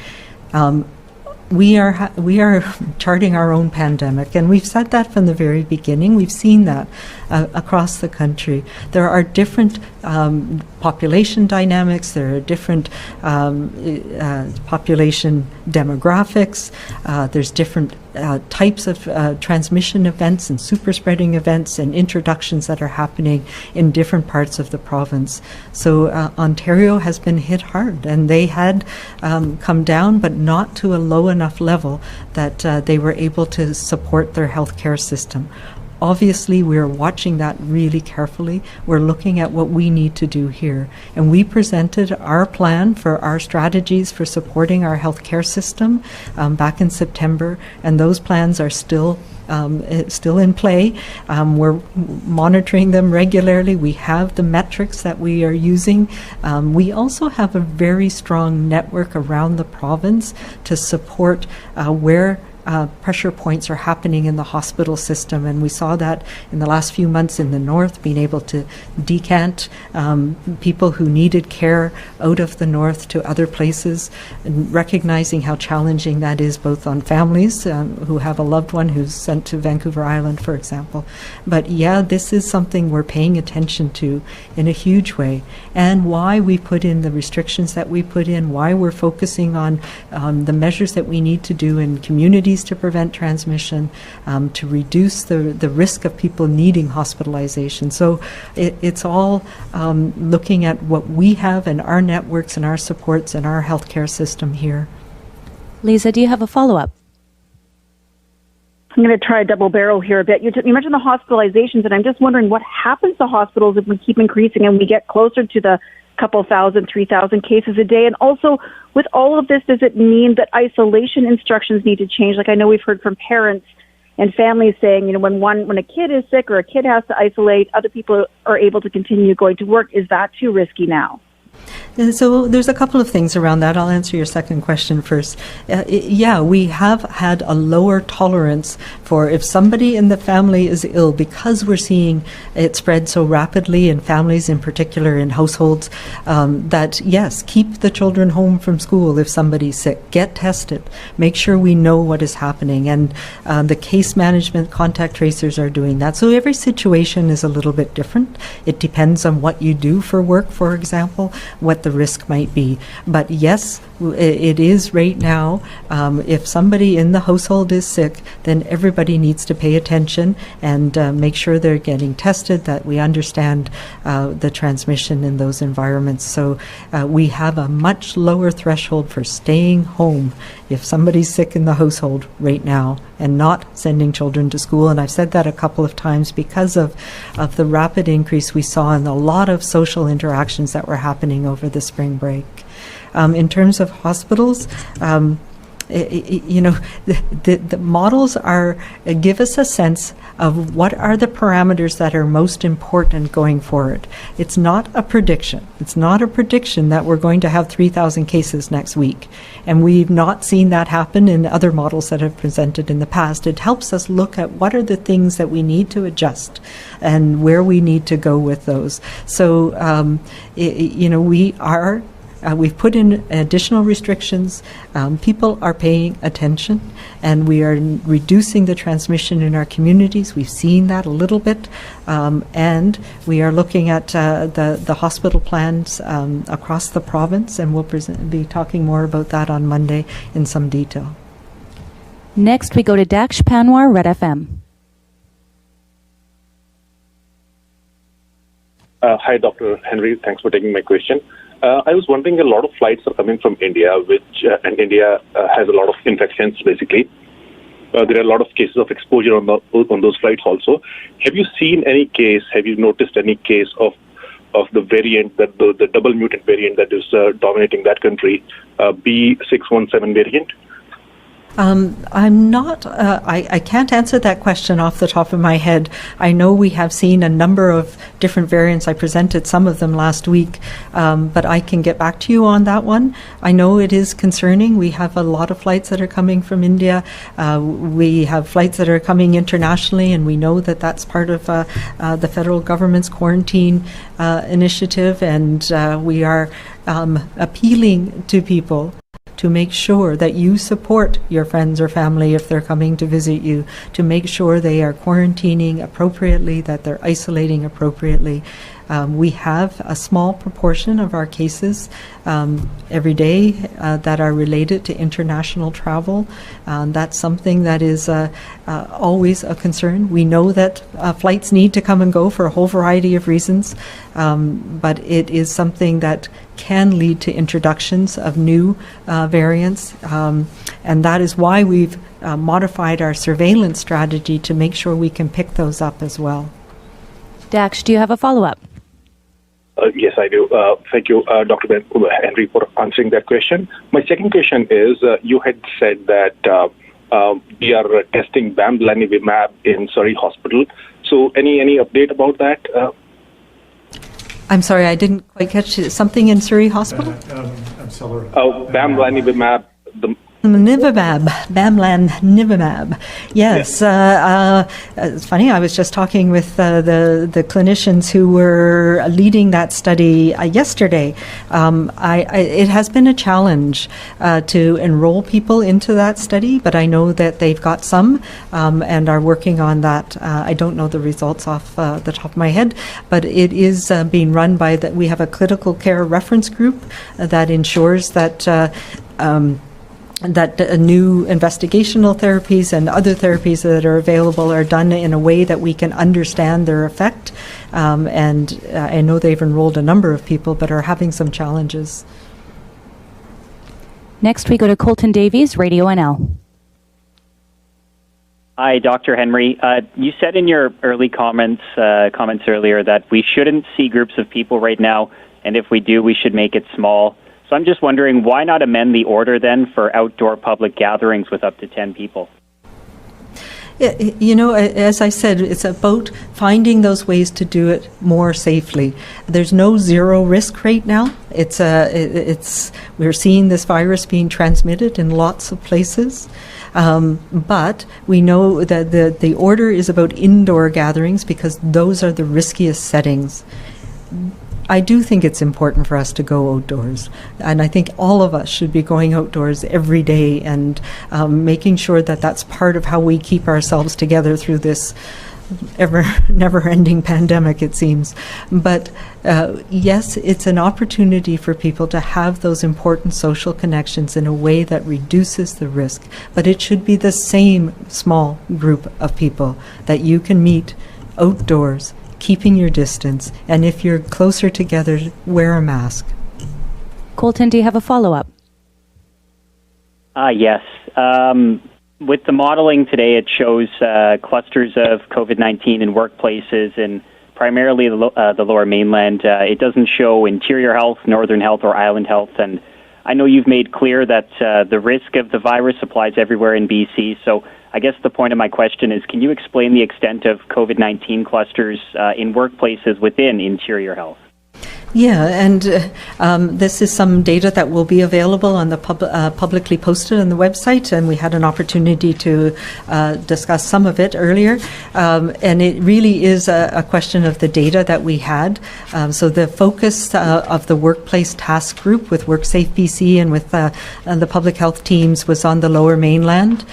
We are charting our own pandemic, and we've said that from the very beginning. We've seen that across the country. There are different population dynamics. There are different population demographics. There's different types of transmission events and super spreading events and introductions that are happening in different parts of the province. So Ontario has been hit hard, and they had come down, but not to a low enough level that they were able to support their healthcare system. Obviously, we're watching that really carefully. We're looking at what we need to do here. And we presented our plan for our strategies for supporting our healthcare system back in September, and those plans are still in play. We're monitoring them regularly. We have the metrics that we are using. We also have a very strong network around the province to support where pressure points are happening in the hospital system, and we saw that in the last few months in the north, being able to decant people who needed care out of the north to other places, and recognizing how challenging that is both on families who have a loved one who's sent to Vancouver Island, for example. But yeah, this is something we're paying attention to in a huge way, and why we put in the restrictions that we put in, why we're focusing on the measures that we need to do in communities to prevent transmission, to reduce the risk of people needing hospitalization. So it's all looking at what we have and our networks and our supports and our healthcare system here. Lisa, do you have a follow-up? I'm going to try a double barrel here a bit. You mentioned the hospitalizations, and I'm just wondering what happens to hospitals if we keep increasing and we get closer to the couple thousand, 3,000 cases a day. And also, with all of this, does it mean that isolation instructions need to change? Like I know we've heard from parents and families saying, you know, when a kid is sick or a kid has to isolate, other people are able to continue going to work. Is that too risky now? And so there's a couple of things around that. I'll answer your second question first. Yeah, we have had a lower tolerance for if somebody in the family is ill, because we're seeing it spread so rapidly in families, in particular in households, that yes, keep the children home from school if somebody's sick. Get tested. Make sure we know what is happening. And the case management contact tracers are doing that. So every situation is a little bit different. It depends on what you do for work, for example, what the risk might be. But yes, it is right now, if somebody in the household is sick, then everybody needs to pay attention and make sure they're getting tested, that we understand the transmission in those environments. So we have a much lower threshold for staying home if somebody's sick in the household right now and not sending children to school. And I've said that a couple of times because of the rapid increase we saw in a lot of social interactions that were happening over the spring break. In terms of hospitals, the models give us a sense of what are the parameters that are most important going forward. It's not a prediction. It's not a prediction that we're going to have 3,000 cases next week. And we've not seen that happen in other models that have presented in the past. It helps us look at what are the things that we need to adjust and where we need to go with those. So, we've put in additional restrictions. People are paying attention, and we are reducing the transmission in our communities. We've seen that a little bit, and we are looking at the hospital plans across the province, and we'll be talking more about that on Monday in some detail. Next, we go to Daksh Panwar, Red FM. Hi, Dr. Henry. Thanks for taking my question. I was wondering, a lot of flights are coming from India, and India has a lot of infections, basically. There are a lot of cases of exposure on those flights also. Have you noticed any case of the variant, that the double mutant variant that is dominating that country, B617 variant? I can't answer that question off the top of my head. I know we have seen a number of different variants. I presented some of them last week, but I can get back to you on that one. I know it is concerning. We have a lot of flights that are coming from India. We have flights that are coming internationally, and we know that that's part of the federal government's quarantine initiative, and we are appealing to people to make sure that you support your friends or family if they're coming to visit you, to make sure they are quarantining appropriately, that they're isolating appropriately. We have a small proportion of our cases every day that are related to international travel. That's something that is always a concern. We know that flights need to come and go for a whole variety of reasons, but it is something that can lead to introductions of new variants, and that is why we've modified our surveillance strategy to make sure we can pick those up as well. Daksh, do you have a follow-up? Yes, I do. Thank you, Dr. Henry, for answering that question. My second question is, you had said that we are testing bamlanivimab in Surrey Hospital. So any update about that? I'm sorry, I didn't quite catch it. Something in Surrey Hospital? Bamlanivimab. Bamlanivimab. Yes. It's funny, I was just talking with the clinicians who were leading that study yesterday. It has been a challenge to enroll people into that study, but I know that they've got some and are working on that. I don't know the results off the top of my head, but it is being run by we have a critical care reference group that ensures that new investigational therapies and other therapies that are available are done in a way that we can understand their effect. And I know they've enrolled a number of people, but are having some challenges. Next, we go to Colton Davies, Radio NL. Hi, Dr. Henry. You said in your early comments earlier that we shouldn't see groups of people right now, and if we do, we should make it small. So I'm just wondering, why not amend the order then for outdoor public gatherings with up to 10 people? You know, as I said, it's about finding those ways to do it more safely. There's no zero risk right now. We're seeing this virus being transmitted in lots of places. But we know that the order is about indoor gatherings because those are the riskiest settings. I do think it's important for us to go outdoors, and I think all of us should be going outdoors every day and making sure that that's part of how we keep ourselves together through this never-ending pandemic, it seems. But yes, it's an opportunity for people to have those important social connections in a way that reduces the risk, but it should be the same small group of people that you can meet outdoors, keeping your distance, and if you're closer together, wear a mask. Colton, do you have a follow-up? Yes. With the modeling today, it shows clusters of COVID-19 in workplaces in primarily the Lower Mainland. It doesn't show interior health, northern health, or island health, and I know you've made clear that the risk of the virus applies everywhere in BC, so I guess the point of my question is, can you explain the extent of COVID-19 clusters in workplaces within Interior Health? Yeah, and this is some data that will be available on the publicly posted on the website, and we had an opportunity to discuss some of it earlier. And it really is a question of the data that we had. So the focus of the workplace task group with WorkSafe BC and with the public health teams was on the Lower Mainland.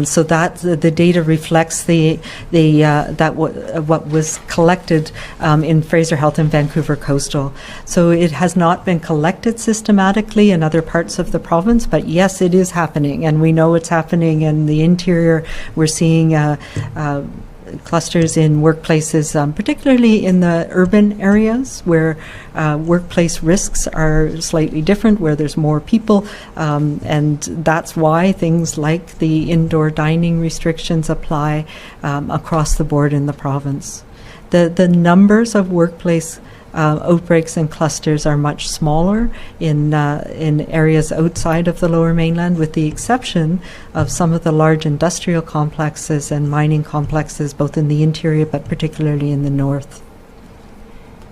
So that the data reflects what was collected in Fraser Health and Vancouver Coastal. So it has not been collected systematically in other parts of the province, but yes, it is happening, and we know it's happening in the interior. We're seeing clusters in workplaces, particularly in the urban areas where workplace risks are slightly different, where there's more people, and that's why things like the indoor dining restrictions apply across the board in the province. The numbers of workplace outbreaks and clusters are much smaller in areas outside of the Lower Mainland, with the exception of some of the large industrial complexes and mining complexes, both in the interior but particularly in the north.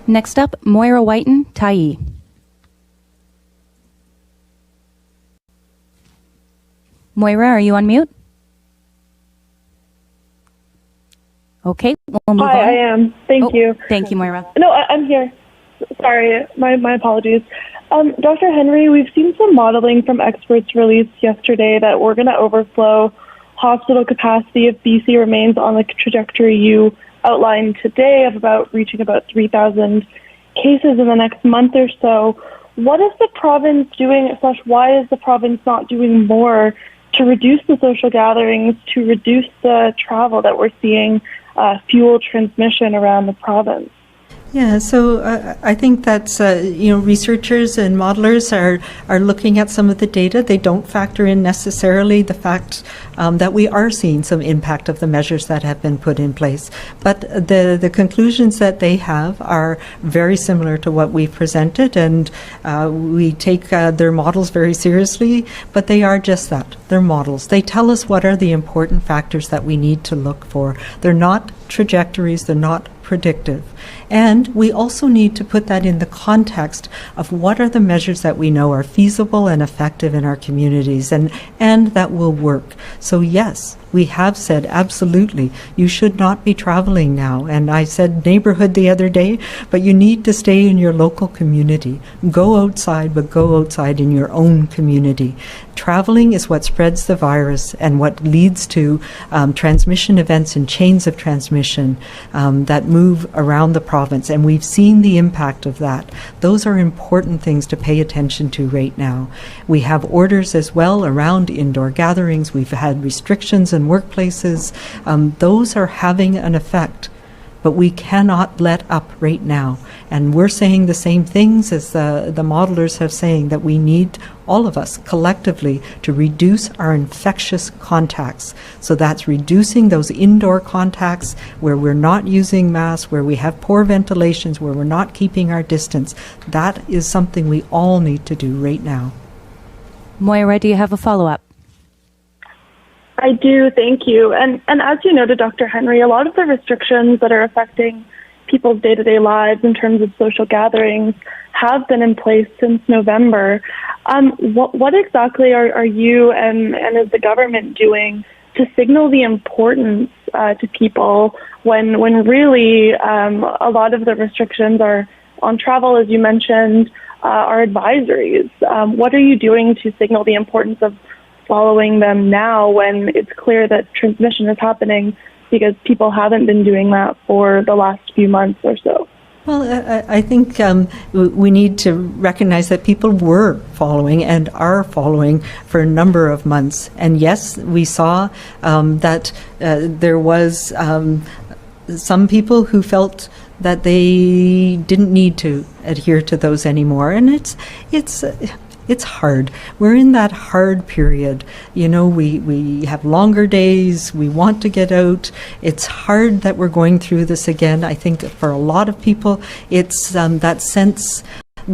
Next up, Moira Whiten, Tyee. Moira, are you on mute? Okay, we'll move on. Hi, I am. Thank you. Thank you, Moira. No, I'm here. Sorry, my apologies. Dr. Henry, we've seen some modeling from experts released yesterday that we're going to overflow hospital capacity if BC remains on the trajectory you outlined today of reaching about 3,000 cases in the next month or so. What is the province doing, why is the province not doing more to reduce the social gatherings, to reduce the travel that we're seeing fuel transmission around the province? Yeah, so I think that's, researchers and modelers are looking at some of the data. They don't factor in necessarily the fact that we are seeing some impact of the measures that have been put in place. But the conclusions that they have are very similar to what we've presented, and we take their models very seriously, but they are just that. They're models. They tell us what are the important factors that we need to look for. They're not trajectories, they're not predictive. And we also need to put that in the context of what are the measures that we know are feasible and effective in our communities and that will work. So yes, we have said absolutely you should not be traveling now. And I said neighborhood the other day, but you need to stay in your local community. Go outside, but go outside in your own community. Traveling is what spreads the virus and what leads to transmission events and chains of transmission that move around the province, and we've seen the impact of that. Those are important things to pay attention to right now. We have orders as well around indoor gatherings. We've had restrictions in workplaces. Those are having an effect, but we cannot let up right now. And we're saying the same things as the modelers have saying, that we need, all of us collectively, to reduce our infectious contacts. So that's reducing those indoor contacts where we're not using masks, where we have poor ventilations, where we're not keeping our distance. That is something we all need to do right now. Moira, do you have a follow-up? I do, thank you. And as you noted, Dr. Henry, a lot of the restrictions that are affecting people's day-to-day lives in terms of social gatherings have been in place since November. What exactly are you and is the government doing to signal the importance to people when really a lot of the restrictions are on travel, as you mentioned, are advisories? What are you doing to signal the importance of following them now when it's clear that transmission is happening, because people haven't been doing that for the last few months or so? Well, I think we need to recognize that people were following and are following for a number of months. And yes, we saw that there was some people who felt that they didn't need to adhere to those anymore. And it's hard. We're in that hard period. You know, we have longer days. We want to get out. It's hard that we're going through this again. I think for a lot of people, it's that sense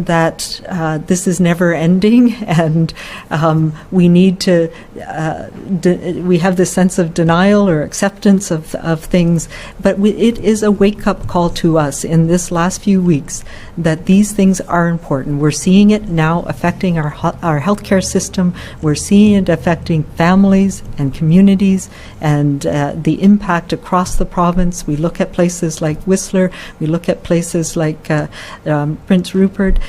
that this is never ending, and we need to, we have this sense of denial or acceptance of things, but it is a wake-up call to us in this last few weeks that these things are important. We're seeing it now affecting our healthcare system. We're seeing it affecting families and communities, and the impact across the province. We look at places like Whistler, we look at places like Prince Rupert.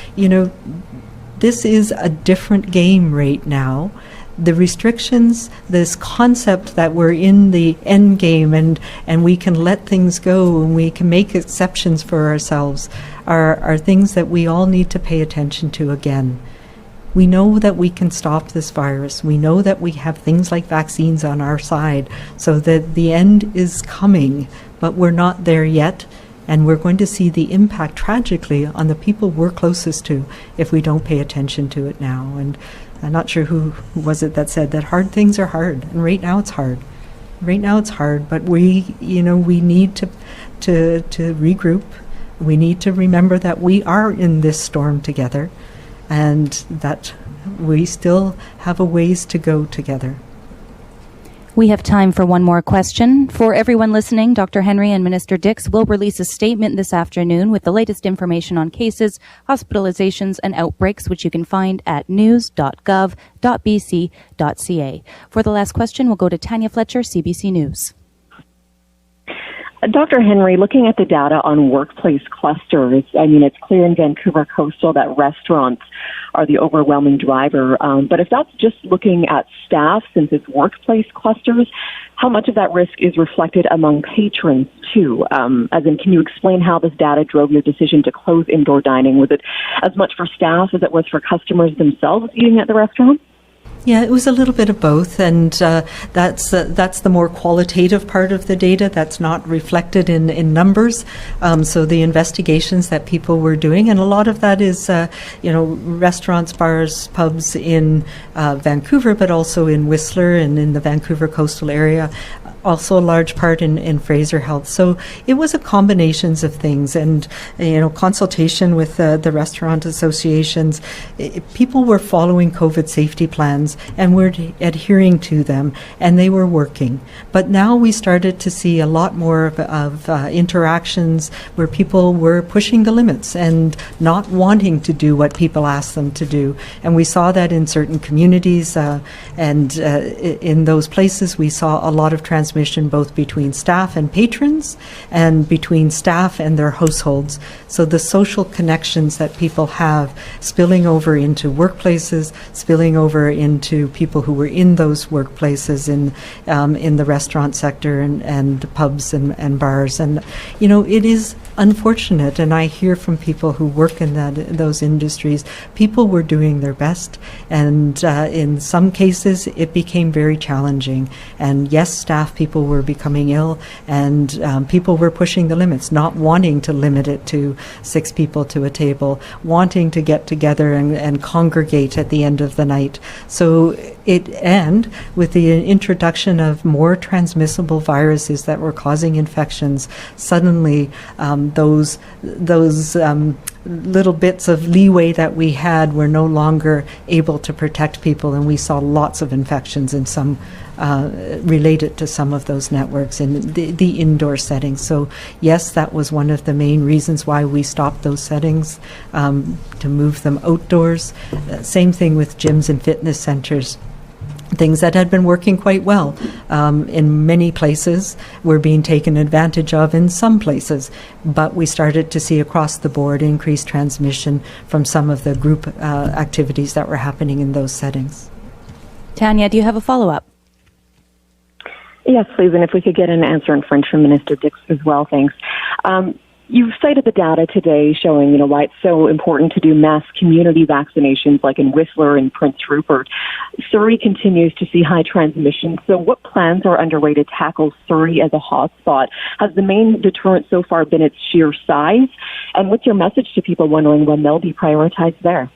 This is a different game right now. The restrictions, this concept that we're in the end game and we can let things go and we can make exceptions for ourselves are things that we all need to pay attention to again. We know that we can stop this virus. We know that we have things like vaccines on our side, so that the end is coming, but we're not there yet. And we're going to see the impact tragically on the people we're closest to if we don't pay attention to it now. And I'm not sure who was it that said that hard things are hard, and right now it's hard. Right now it's hard, but we need to regroup. We need to remember that we are in this storm together, and that we still have a ways to go together. We have time for one more question. For everyone listening, Dr. Henry and Minister Dix will release a statement this afternoon with the latest information on cases, hospitalizations, and outbreaks, which you can find at news.gov.bc.ca. For the last question, we'll go to Tanya Fletcher, CBC News. Dr. Henry, looking at the data on workplace clusters, it's clear in Vancouver Coastal that restaurants are the overwhelming driver. But if that's just looking at staff, since it's workplace clusters, how much of that risk is reflected among patrons too? As in, can you explain how this data drove your decision to close indoor dining? Was it as much for staff as it was for customers themselves eating at the restaurant? Yeah, it was a little bit of both, and that's the more qualitative part of the data that's not reflected in numbers. So the investigations that people were doing, and a lot of that is, restaurants, bars, pubs in Vancouver, but also in Whistler and in the Vancouver coastal area. Also a large part in Fraser Health. So it was a combinations of things, and consultation with the restaurant associations. People were following COVID safety plans and were adhering to them, and they were working. But now we started to see a lot more of interactions where people were pushing the limits and not wanting to do what people asked them to do. And we saw that in certain communities, and in those places we saw a lot of transmission both between staff and patrons and between staff and their households. So the social connections that people have spilling over into workplaces, spilling over into people who were in those workplaces in the restaurant sector and pubs and bars. And, it is unfortunate, and I hear from people who work in those industries, people were doing their best, and in some cases it became very challenging. And yes, staff people were becoming ill, and people were pushing the limits, not wanting to limit it to 6 people to a table, wanting to get together and congregate at the end of the night. So and with the introduction of more transmissible viruses that were causing infections, suddenly those little bits of leeway that we had were no longer able to protect people, and we saw lots of infections in some related to some of those networks in the indoor settings. So yes, that was one of the main reasons why we stopped those settings, to move them outdoors. Same thing with gyms and fitness centers. Things that had been working quite well in many places were being taken advantage of in some places, but we started to see across the board increased transmission from some of the group activities that were happening in those settings. Tanya, do you have a follow-up? Yes, please, and if we could get an answer in French from Minister Dix as well, thanks. You've cited the data today showing, why it's so important to do mass community vaccinations like in Whistler and Prince Rupert. Surrey continues to see high transmission. So what plans are underway to tackle Surrey as a hotspot? Has the main deterrent so far been its sheer size? And what's your message to people wondering when they'll be prioritized there?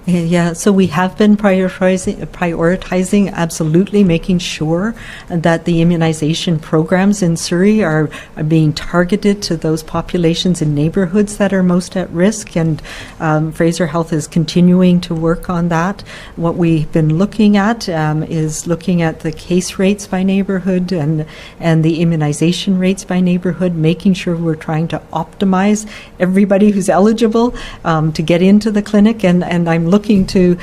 Yeah, so we have been prioritizing, absolutely making sure that the immunization programs in Surrey are being targeted to those populations in neighborhoods that are most at risk, and Fraser Health is continuing to work on that. What we've been looking at is looking at the case rates by neighborhood and the immunization rates by neighborhood, making sure we're trying to optimize everybody who's eligible to get into the clinic, and I'm looking to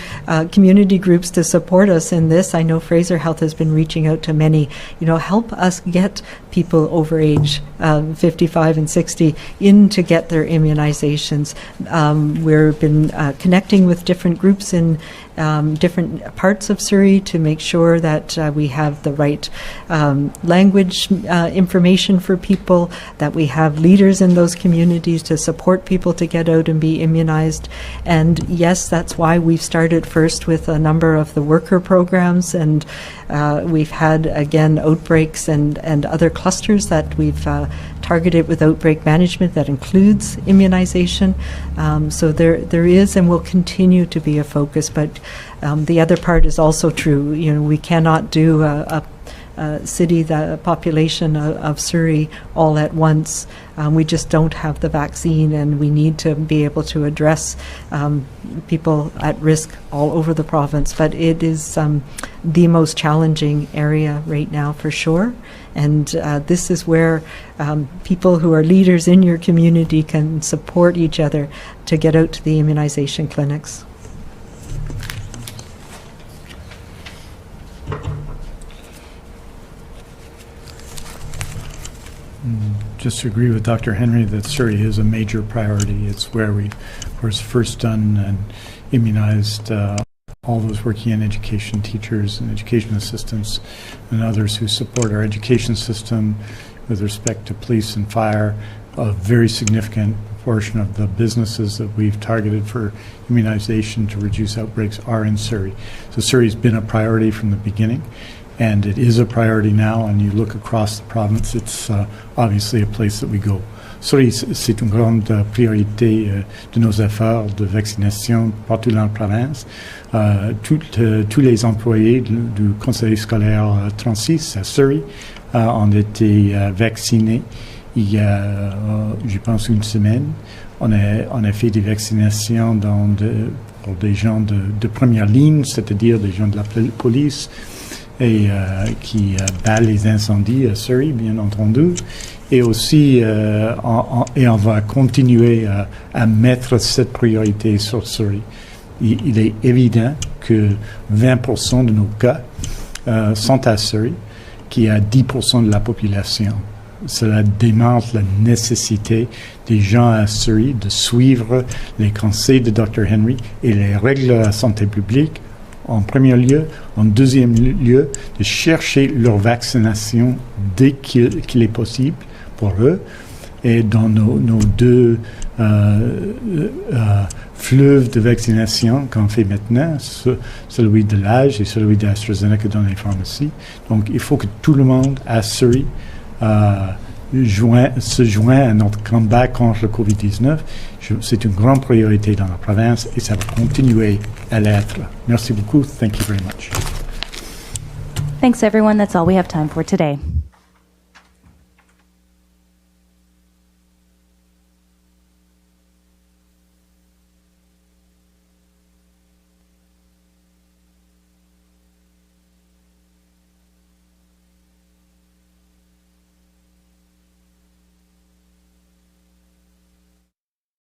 community groups to support us in this. I know Fraser Health has been reaching out to many, help us get people over age 55 and 60 in to get their immunizations. We've been connecting with different groups in different parts of Surrey to make sure that we have the right language information for people, that we have leaders in those communities to support people to get out and be immunized. And yes, that's why we've started first with a number of the worker programs, and we've had, again, outbreaks and other clusters that we've targeted with outbreak management that includes immunization. So there is and will continue to be a focus, but the other part is also true. We cannot do a city, the population of Surrey all at once. We just don't have the vaccine, and we need to be able to address people at risk all over the province. But it is the most challenging area right now for sure. And this is where people who are leaders in your community can support each other to get out to the immunization clinics. Just to agree with Dr. Henry that Surrey is a major priority. It's where we, of course, first done and immunized all those working in education, teachers and education assistants and others who support our education system with respect to police and fire. A very significant proportion of the businesses that we've targeted for immunization to reduce outbreaks are in Surrey. So Surrey's been a priority from the beginning, and it is a priority now, and you look across the province, it's obviously a place that we go. Surrey, c'est une grande priorité de nos efforts de vaccination partout dans la province. Tous les employés du conseil scolaire 36 à Surrey ont été vaccinés il y a, je pense, une semaine. On a fait des vaccinations pour des gens de première ligne, c'est-à-dire des gens de la police, et qui battent les incendies à Surrey, bien entendu. Et aussi, on va continuer à mettre cette priorité sur Surrey. Il est évident que 20% de nos cas sont à Surrey, qui est à 10% de la population. Cela démontre la nécessité des gens à Surrey de suivre les conseils de Dr. Henry et les règles de la santé publique, en premier lieu. En deuxième lieu, de chercher leur vaccination dès qu'il est possible pour eux. Et dans nos deux fleuves de vaccination qu'on fait maintenant, celui de l'âge et celui d'AstraZeneca dans les pharmacies. Donc, il faut que tout le monde à Surrey se joint à notre combat contre le COVID-19. C'est une grande priorité dans la province et ça va continuer à l'être. Merci beaucoup. Thank you very much. Thanks, everyone. That's all we have time for today.